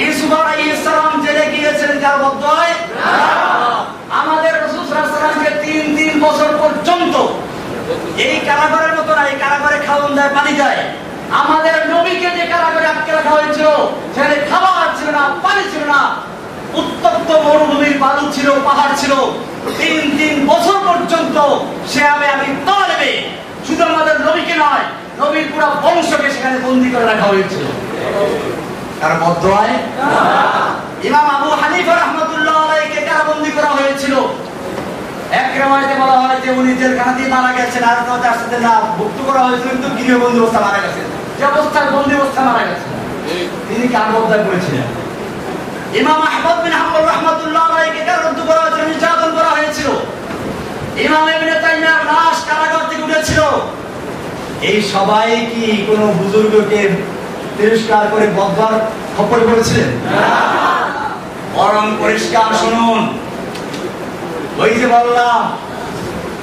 ইউসুফ আলাইহিস সালাম জেলে গিয়েছিলেন কার বদদোয়ায়? আমাদের রাসূল সাল্লাল্লাহু আলাইহি ওয়াসাল্লামকে 3 বছর পর্যন্ত এই কারাগারের মতো না, এই কারাগারে খাওয়ান দেয়, পানি দেয়। আমাদের নবীকে যে কারাগারে আটকে রাখা হয়েছিল, সেখানে খাবার ছিল না, পানি ছিল না, উত্তপ্ত মরুভূমির বালু ছিল, পাহাড় ছিল। 3 বছর পর্যন্ত সে আমি তলেবে, শুধু আমাদের নবীকে নয়, নবীর পুরো বংশকে সেখানে বন্দী করে রাখা হয়েছিল। কার বদদোয়ায়? ইমাম আবু হানিফা রাহমাতুল্লাহ আলাইহিকে কারাবন্দী করা হয়েছিল। এক riwayate বলা হয় যে উনি জেলখানাতেই মারা গেছেন, আর কথা আসছে না মুক্ত করা হয়েছিল, কিন্তু গৃহবন্দী অবস্থা মারা গেছেন। যে অবস্থায় বন্দী অবস্থা মারা গেছেন, তিনি কার বদদোয়ায় পড়েছিলেন? ইমাম আহমদ বিন হাম্বল রাহমাতুল্লাহ আলাইহিকে কারারুদ্ধ করা হয়েছিল, নির্যাতন করা হয়েছিল। ইমাম ইবনে তাইমিয়ার লাশ কারাগার থেকে উঠেছিল। এই সবাই কি কোনো বুজুর্গকে তিরস্কার করে বদবার খপ্পরে পড়েছিলেন? বরং পরিষ্কার শুনুন, ওই যে বললাম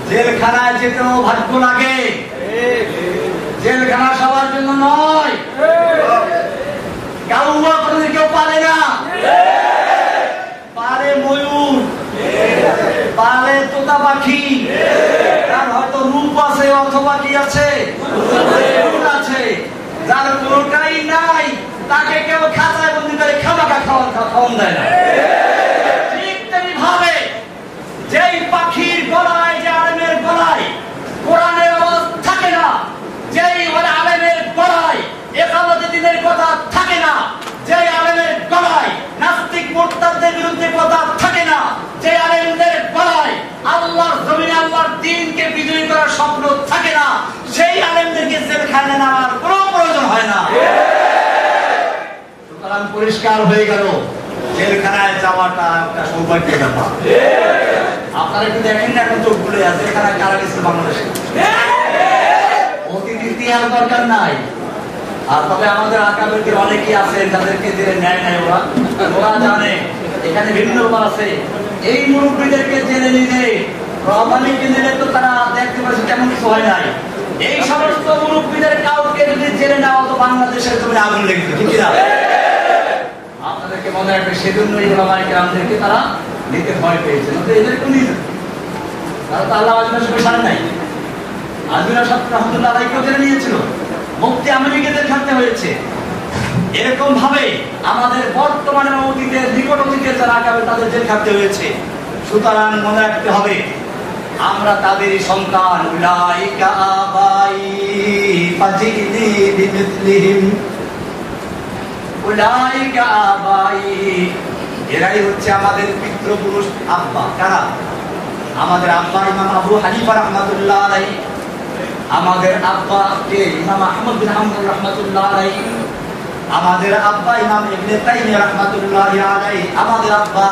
জেলখানায় যেতেও ভাগ্য লাগে। জেলখানা সবার জন্য নয়। কাউয়া কোনোদিন কেউ পারে না। পারে ময়ূর, পারে তোতা পাখি, তার হয়তো রূপ আছে অথবা কি আছে, আছে। যার কোনোটাই নাই তাকে কেউ খাঁচায় বন্দি করে খামাখা খাওয়ান দেয় না। ঠিক তেমনি ভাবে যেই পাখির গলায়, যে আলেমের গলায় কোরআনের আওয়াজ থাকে না, যেই আলেমের গলায় একামতে দ্বীনের কথা থাকে না, যেই আলেমের গলায় নাস্তিক মুরতাদদের বিরুদ্ধে কথা থাকে না, যে আলেমদের গলায় আল্লাহর জমিনে আল্লাহর দ্বীনকে বিজয়ী করার স্বপ্ন থাকে না, সেই আলেমদেরকে জেলখানায় নেওয়ার কোনো প্রয়োজন হয় না। সুতরাং পরিষ্কার হয়ে গেল জেলখানায় যাওয়াটা একটা সৌভাগ্যের ব্যাপার। আপনারা একটু দেখেন না, এখন চোখ খুলে আছে এখানে কারা গেছে বাংলাদেশে। অতীত ইতিহাস দরকার নাই। আর তবে আমাদের আকাবেরদের অনেকেই আছে যাদেরকে জেলে নেয় নাই, ওরা জানে এখানে ভিন্ন ব্যাপার আছে। এই মুরব্বীদেরকে জেলে নিলে, রহমানিকে নিলে তো তারা দেখতে পাচ্ছে তেমন কিছু হয় নাই। এই সমস্ত মুরব্বীদের কাউকে যদি জেলে নেওয়া তো বাংলাদেশের জমিনে আগুন লেগে ঠিক না? আপনাদেরকে মনে রাখবে, সেজন্যই ওলামায়ে কেরামদেরকে তারা নিতে ভয় পেয়েছে। এদেরকে নিয়ে তারা তো আল্লাহ আজমের সাথে নাই। আজমিরা রহমতুল্লাহ আলাইহিকেও জেলে নিয়েছিল, মুফতি আমিনকে থাকতে হয়েছে। এরকম ভাবে আমাদের বর্তমানে অতীতের, নিকট অতীতের যারা আকাবে তাদের জেল খাটতে হয়েছে। সুতরাং মনে রাখতে হবে আমরা তাদেরই সন্তান। উলাইকা আবাই ফাজিনি বিমিসলিহিম, উলাইকা আবাই, এরাই হচ্ছে আমাদের পিতৃপুরুষ আব্বা। কারা? আমাদের আব্বা ইমাম আবু হানিফা রাহমাতুল্লাহ আলাইহি, আমাদের আব্বা কে ইমাম আহমদ বিন হাম্বল রাহমাতুল্লাহ আলাইহি, আমাদের আব্বা ইমাম ইবনে তাইমিয়া রাহমাতুল্লাহ আলাইহি, আমাদের আব্বা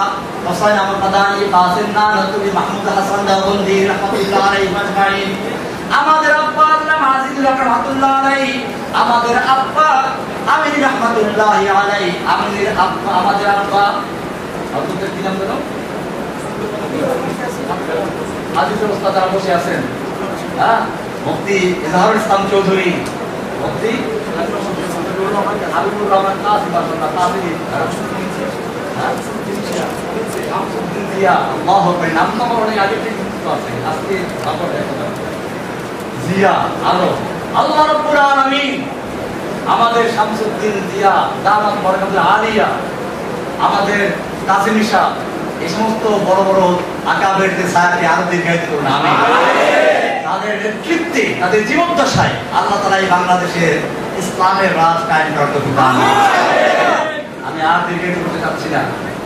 হুসাইন আহমদ মাদানী, কাসিম নানতুবি, মাহমুদ হাসান দাওবন্দি রাহমাতুল্লাহ আলাইহি মাজমাইন, আমাদের আব্বা আল্লাহ আজিজুল হক রাহমাতুল্লাহ আলাইহি, আমাদের আব্বা আমিন রাহমাতুল্লাহ আলাইহি, আমাদের আব্বা আপনাদের কি নাম জানো? আজিজুল ওস্তাদ বসে আছেন, হ্যাঁ, মুফতি ইজহারুল ইসলাম চৌধুরী, মুফতি হাবিবুর রহমান কাসিম, জিয়া, আলো আল্লাহ রাব্বুল আলামিন, আমাদের শামসুদ্দিন জিয়া দামাত বরকাতুল আলিয়া, আমাদের কাসিম ঈসা, এই সমস্ত বড় বড় আকাবেরদের ছায়াকে আরো দীর্ঘায়িত করুন, আমিন। তাদের নেতৃত্বে, তাদের জীবদ্দশায় আল্লাহ তাআলা এই বাংলাদেশের ইসলামের রাজ কায়েম করতে পারেন। আমি আর দীর্ঘায়িত করতে চাচ্ছি না।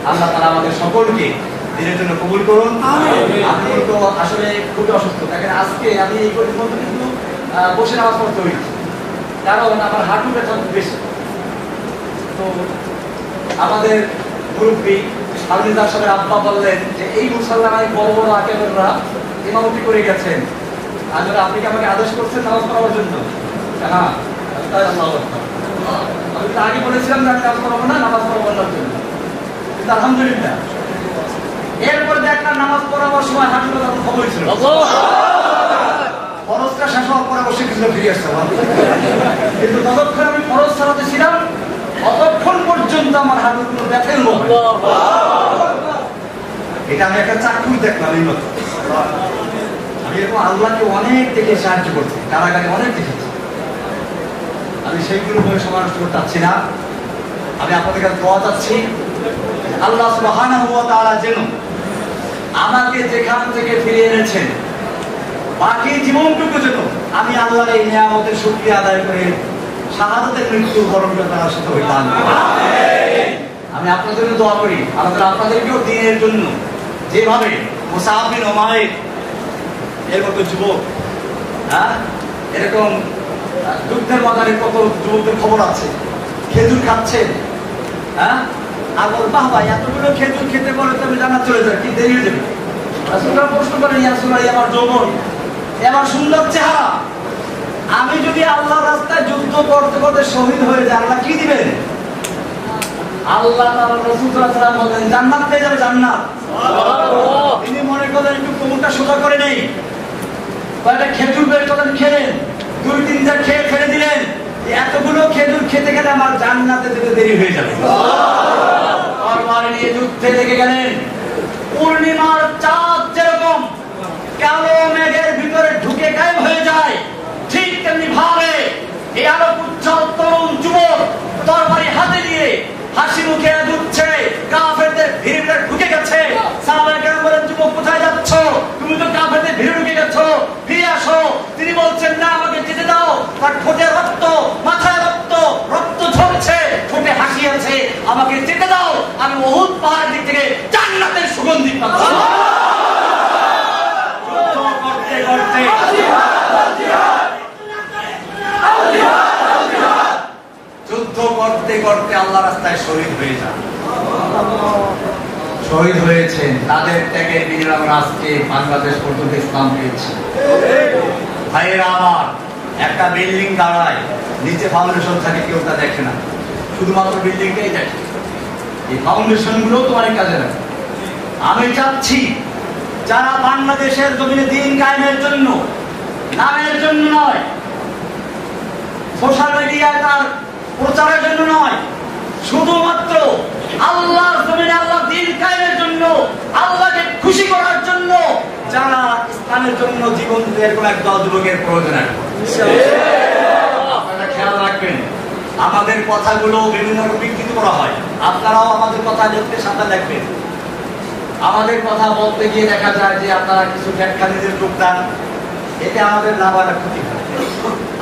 আল্লাহ তাআলা আমাদের সকলকে দিনের জন্য কবুল করুন। আমি তো আসলে খুবই অসুস্থ, দেখেন আজকে আমি এই পর্যন্ত কিন্তু বসে নামাজ পড়তে হয়েছি, কারণ আমার হাঁটু ব্যথা বেশি। তো আমাদের মুরব্বী আলমিদার সাহেবের আব্বা বললেন যে এই মুসলমানের বড় বড় আকেবেররা ইমামতি করে গেছেন, আর আপনি কি আমাকে আদেশ করছেন নামাজ পড়ার জন্য? হ্যাঁ, আমি তো আগে বলেছিলাম যে আমি নামাজ পড়াবো না, নামাজ পড়াবার জন্য, কিন্তু আলহামদুলিল্লাহ এরপরে দেখলাম নামাজ পড়াবার সময় হাঁটু ব্যথা খবর ছিল। ফরজটা শেষ হওয়ার পরে বসে কিছু ফিরে আসতে পারবো, কিন্তু ততক্ষণ আমি ফরজ ছাড়াতে ছিলাম, অতক্ষণ পর্যন্ত আমার হাঁটুর কোনো ব্যথা হলো। এটা আমি একটা চাক্ষুষ দেখলাম। এই মতো আমি এরকম আল্লাহকে অনেক দেখে সাহায্য করছি, কারাগারে অনেক দেখেছি। আমি সেইগুলো বলে সময় নষ্ট করতে চাচ্ছি না। আমি আপনাদের কাছে দোয়া চাচ্ছি, আল্লাহ সুবহানাহু ওয়া তাআলা যেন আমাকে যেখান থেকে ফিরিয়ে এনেছেন বাকি জীবনটুকু যেন আমি আল্লাহর এই নিয়ামতের শুকরিয়া আদায় করে শাহাদাতের মৃত্যু বরণ করার সাথে হইতাম। আমি আপনাদের জন্য দোয়া করি, আপনাদেরকেও দ্বীনের জন্য যেভাবে মুসআব বিন উমাইর এর মতো যুবক, হ্যাঁ, এরকম যুদ্ধের ময়দানে কত যুবকদের খবর আছে, খেজুর খাচ্ছেন, হ্যাঁ, আর বল বাহ ভাই এতগুলো খেজুর খেতে বলে তো আমি জান্নাত চলে যাই, কি দেরি হয়ে যাবে। রাসূলুল্লাহ প্রশ্ন করেন, ইয়া রাসূলুল্লাহ, আমার যৌবন, আমার সুন্দর চেহারা, আমি যদি আল্লাহর রাস্তায় যুদ্ধ করতে করতে শহীদ হয়ে যাই, আল্লাহ কি দিবেন? আল্লাহ তাআলা রাসূল সাল্লাল্লাহু আলাইহি ওয়াসাল্লাম বলেন, জান্নাত পেয়ে যাবে, জান্নাত। তিনি মনে করলেন একটু কোমরটা সোজা করে নেই, কয়েকটা খেজুর বের করলেন, খেলেন, 2-3টা খেয়ে ফেলে দিলেন। এতগুলো খেজুর খেতে গেলে আমার জান্নাতে যেতে দেরি হয়ে যাবে। তরবারি নিয়ে যুদ্ধে লেগে গেলেন। পূর্ণিমার চাঁদ যেরকম কালো মেঘের ভিতরে ঢুকে গায়েব হয়ে যায়, ঠিক তেমনি ভাবে এই আলোক উজ্জ্বল তরুণ যুবক তরবারি হাতে নিয়ে হাসি মুখে ঢুকছে, কাফেরদের ভিড়ে ঢুকে গেছে। সাহাবায়ে কেরাম বলেন, যুবক কোথায় যাচ্ছ? তুমি তো কাফেরদের ভিড়ে ঢুকে গেছো, ফিরে আসো। তিনি বলছেন, না, আমাকে যেতে দাও। তার ঠোঁটে রক্ত, মাথায় রক্ত, রক্ত ঝরছে, ঠোঁটে হাসি আছে, আমাকে যেতে দাও। আমি উহুদ পাহাড়ের দিক থেকে জান্নাতের সুগন্ধি পাচ্ছি। যুদ্ধ করতে করতে যুদ্ধ করতে করতে আল্লাহ রাস্তায় শহীদ হয়ে যান। শহীদ হয়েছেন, তাদের ত্যাগের বিনিময়ে আমরা আজকে বাংলাদেশ পর্যন্ত ইসলাম পেয়েছি। ভাইয়েরা আমার, একটা বিল্ডিং দাঁড়ায়, নিচে ফাউন্ডেশন থাকে, কেউ তা দেখে না, শুধুমাত্র বিল্ডিংটাই দেখে। এই ফাউন্ডেশন গুলো তো অনেক কাজে লাগে। আমি চাচ্ছি যারা বাংলাদেশের জমিনে দ্বীন কায়েমের জন্য, নামের জন্য নয়, সোশ্যাল মিডিয়ায় তার প্রচারের জন্য নয়, শুধুমাত্র আল্লাহর জমিনে আল্লাহ দ্বীন কায়েমের জন্য, আল্লাহকে খুশি করার জন্য যারা ইসলামের জন্য জীবন দিতে, এরকম একদল যুবকের প্রয়োজন আছে। আপনারা খেয়াল রাখবেন, আমাদের কথাগুলো বিভিন্ন বিকৃত করা হয়, আপনারাও আমাদের কথা লিখতে সাথে দেখবেন। আমাদের কথা বলতে গিয়ে দেখা যায় যে আপনারা কিছু ব্যাখ্যা নিজের যোগদান, এতে আমাদের লাভ আর ক্ষতি হয়।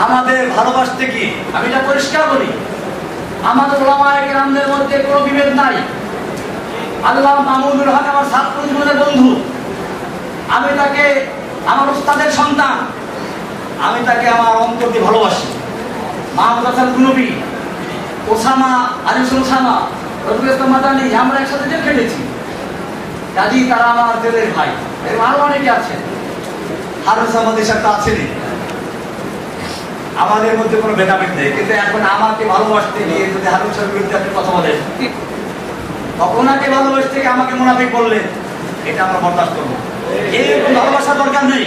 আমাদের ভালোবাসতে গিয়ে আমি এটা পরিষ্কার বলি, আমাদের ওলামায়ে কেরামদের মধ্যে কোনো বিভেদ নাই। আল্লাহ মাহমুদুল হক আমার ছাত্র জীবনের বন্ধু, আমি তাকে আমার উস্তাদের সন্তান, আমি তাকে আমার অন্তর দিয়ে ভালোবাসি। মাহমুদ হাসান গুনবি, ওসামা, আলিসুল ওসামা, রফিকুল ইসলাম মাদানী, আমরা একসাথে জেল খেটেছি, কাজী তারা আমার জেলের ভাই। এরকম আরো অনেকে আছেন, হারুস আমাদের সাথে আছেন। আমাদের মধ্যে কোনো ভেদাভেদ নেই, কিন্তু এখন আমাকে ভালোবাসতে গিয়ে যদি হারুসের বিরুদ্ধে আপনি কথা বলেন, ওনাকে ভালোবাসতে গিয়ে আমাকে মুনাফিক বললেন, এটা আমরা বরদাস্ত করবো। এরকম ভালোবাসার দরকার নেই,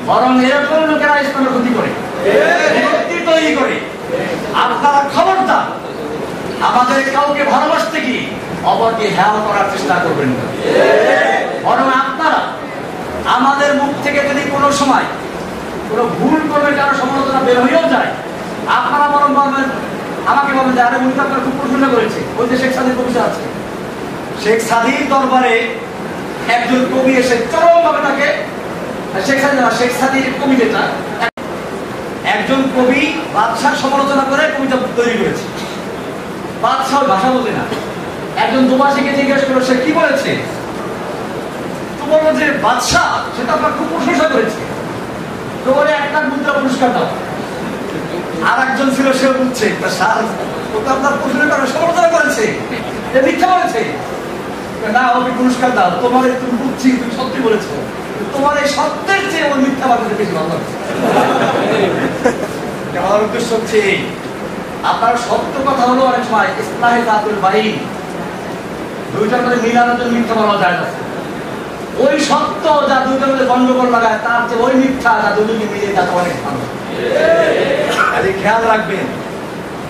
বরং এরকম লোকেরা ইসলামের ক্ষতি করে, বিভক্তি তৈরি করে। আপনারা খবরদার আমাদের কাউকে ভালোবাসতে গিয়ে অপরকে হেয় করার চেষ্টা করবেন না। বরং আপনারা আমাদের মুখ থেকে যদি কোনো সময় কোনো ভুল করবে, কারো সমালোচনা বের হয়েও যায়, আপনারা বরং বলবেন, আমাকে বলবেন যে আরে মুখ আপনার খুব প্রশংসা করেছে। ওই যে শেখ সাদির কবিতা আছে, শেখ সাদির দরবারে একজন কবি এসে চরমভাবে তাকে, শেখ সাদির কবি যেটা, একজন কবি বাদশাহ সমালোচনা করে কবিতা তৈরি করেছে। বাদশাহ ভাষা বোঝে না, একজন দোভাষীকে জিজ্ঞেস করলো সে কি বলেছে, তো বললো যে বাদশাহ সেটা আপনার খুব প্রশংসা করেছে, তো বলে একটা মুদ্রা পুরস্কার দাও। আর একজন ছিল, সেও বুঝছে আপনার প্রশ্নটা সমালোচনা করেছে, মিথ্যা বলেছে, না ওকে পুরস্কার দাও, তোমার তুমি বুঝছি, তুমি সত্যি বলেছো, তোমার এই সত্যের চেয়ে ওই মিথ্যা বাদ বেশি ভালো লাগছে। আমার উদ্দেশ্য হচ্ছে আপনার সত্য কথা হলো অনেক সময় ইসলাহে জাতুল বাইন, দুইটার মধ্যে মিলানোর জন্য মিথ্যা বলা যায় না। ওই সত্য যা দুইটার মধ্যে গন্ডগোল লাগায়, তার চেয়ে ওই মিথ্যা যা দুজনকে মিলিয়ে যাতে অনেক ভালো। কাজে খেয়াল রাখবেন,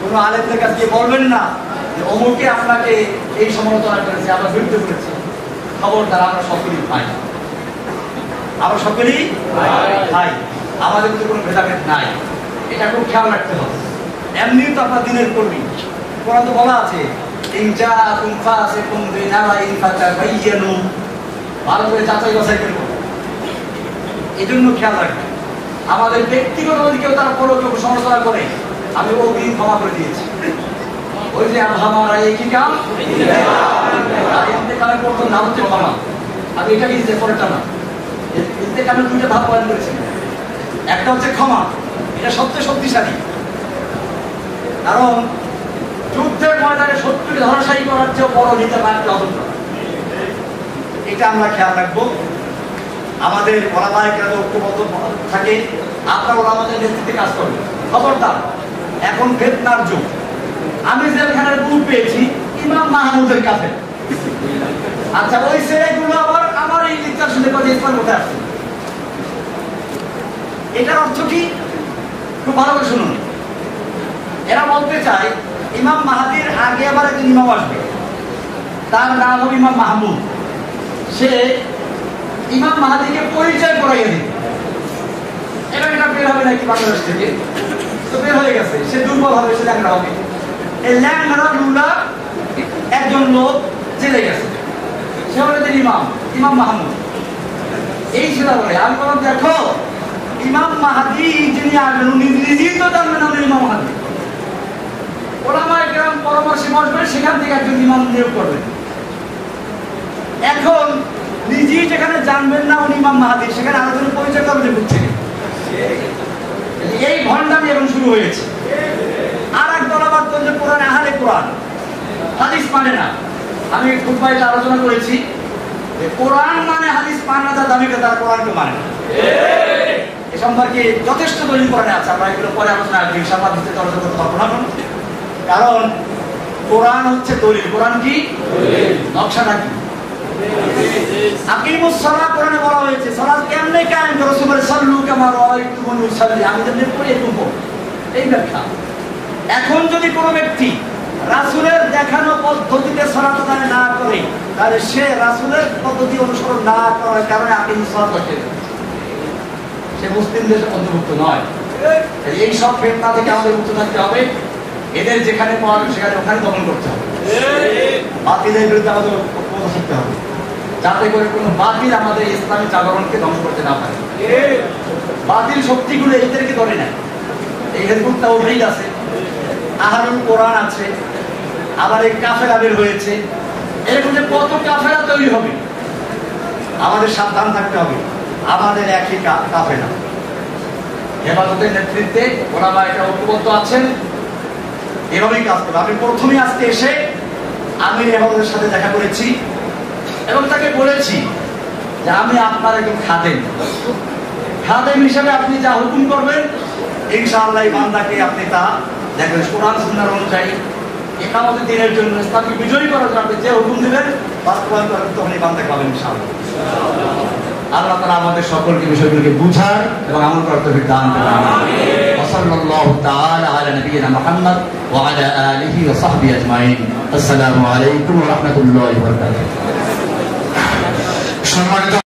কোন আলেমদের কাছে গিয়ে বলবেন না যে অমুকে আপনাকে এই সমালোচনা করেছে, আমরা বিরুদ্ধে করেছি। খবরদার, আমরা সকলেই ভাই, আমরা সকলেই ভাই, আমাদের মধ্যে কোনো ভেদাভেদ নাই, এটা খুব খেয়াল রাখতে হবে। এমনি তো আপনার দিনের কর্মী, কোরআন তো বলা আছে, ভালো করে যাচাই বাছাই করবো। এই জন্য খেয়াল রাখবেন, আমাদের ব্যক্তিগত যদি কেউ তার পরও কেউ সমালোচনা করে, আমি অগ্রিম ক্ষমা করে দিয়েছি। ওই যে আমার একই কাম ইন্তেকালের প্রথম নাম হচ্ছে ক্ষমা, আমি এটা দিয়েছি, পরেরটা না। ইন্তেকালের দুইটা ধাপ পালন করেছি, একটা হচ্ছে ক্ষমা, এটা সবচেয়ে শক্তিশালী। কারণ যুদ্ধের ময়দানে শত্রুকে ধরাশায়ী করার চেয়ে বড় নিতে পারতে হবে। এটা আমরা খেয়াল রাখবো। আমাদের ওলামায়ে কেরাম ঐক্যবদ্ধ থাকে, আপনারা ওলামাদের নেতৃত্বে কাজ করবেন। খবরদার, এখন ফিতনার যুগ। আমি যেখানের বুক পেয়েছি ইমাম মাহমুদের কাছে। আচ্ছা, ওই ছেলেগুলো আবার আমার এই লেকচার শুনে কথা ইসলাম উঠে আসছে। এটার অর্থ কি? খুব ভালো করে শুনুন। এরা বলতে চায় ইমাম মাহাদির আগে আবার একজন ইমাম আসবে, তার নাম হবে ইমাম মাহমুদ। সে ইমাম মাহাদিকে পরিচয় করাইয়া দিবে। এটা বের হবে নাকি বাংলাদেশ থেকে? তো বের হয়ে গেছে। সে দুর্বল হবে, সে ল্যাংড়া হবে। এই ল্যাংড়া লুলা একজন লোক জেলে গেছে, সে হলো ইমাম, ইমাম মাহমুদ। এই ছিল বলে আমি বললাম, দেখো ইমাম মাহাদি যিনি আসবেন উনি নিজেই তো জানবেন আমি ইমাম মাহাদি। ওলামায়ে কেরাম পরামর্শে বসবেন, সেখান থেকে একজন ইমাম নিয়োগ করবেন। এখন নিজেই যেখানে জানবেন না উনি ইমাম মাহাদি, সেখানে আলোচনা পরিচয় করবেন হচ্ছে। এই ভণ্ডামি এখন শুরু হয়েছে। আর এক দল আবার যে কোরআন আহারে কোরআন হাদিস মানে না। আমি খুতবায় আলোচনা করেছি যে কোরআন মানে হাদিস মানে না, তার দাবিকে তারা কোরআনকে মানে না। এ সম্পর্কে যথেষ্ট দলিল কোরআনে আছে। আমরা এগুলো পরে আলোচনা আসবে, ইনশাআল্লাহ বিস্তারিত আলোচনা করতে পারবো না। কারণ কোরআন হচ্ছে দলিল। কোরআন কি? নকশা নাকি? আকিমুস সালাত কোরআনে বলা হয়েছে। সালাত কেমনে কায়েম করো? রাসূল সাল্লাল্লাহু কামা রাআইতুমুনি উসাল্লি, আমি যেমন পড়ি এরকম পড়ো। এই ব্যাখ্যা। এখন যদি কোনো ব্যক্তি রাসূলের দেখানো পদ্ধতিতে সালাত আদায় না করে, তাহলে সে রাসূলের পদ্ধতি অনুসরণ না করার কারণে আকিমুস সালাত করতে সে মুসলিমদের অন্তর্ভুক্ত নয়। এই সব ফিতনা থেকে আমাদের মুক্ত থাকতে হবে। এদের যেখানে পাওয়া যাবে সেখানে ওখানে দমন করতে হবে। বাতিলের বিরুদ্ধে আমাদের ঐক্যবদ্ধ থাকতে হবে, যাতে করে কোনো বাতিল আমাদের ইসলামী জাগরণকে ধ্বংস করতে না পারে। বাতিল শক্তিগুলো এদেরকে ধরে নেয়। এই হিজবুত তাওহীদ আছে, আহলুল কোরআন আছে, আবার এই কাফেরা বের হয়েছে। এরকম যে কত কাফেরা তৈরি হবে, আমাদের সাবধান থাকতে হবে। আমাদের একই কাফেরা। হেফাজতের নেতৃত্বে ওলামায়ে কেরাম ঐক্যবদ্ধ আছেন, এভাবেই কাজ করবে। আমি প্রথমে আজকে এসে আমি হেফাজতের সাথে দেখা করেছি এবং তাকে বলেছি যে আমি আপনার একজন খাদেম। খাদেম হিসাবে আপনি যা হুকুম করবেন ইনশাআল্লাহ বান্দাকে আপনি তা দেখবেন কোরআন সুন্নাহর অনুযায়ী ইকামতের দিনের জন্য, ইসলামকে বিজয়ী করার জন্য আপনি যে হুকুম দিবেন বাস্তবায়ন করবেন, তখনই বান্দাকে পাবেন ইনশাআল্লাহ। আল্লাহ তাআলা আমাদের সকলকে বিষয়গুলোকে বুঝার এবং আমল করার তৌফিক দান করুন। আমিন। ওয়া সাল্লাল্লাহু তাআলা আলা নবিয়িনা মুহাম্মদ ওয়া আলা আলিহি ওয়া সাহবিহি আজমাইন। আসসালামু আলাইকুম ওয়া রাহমাতুল্লাহি ওয়া বারাকাতুহু। সম্মানিত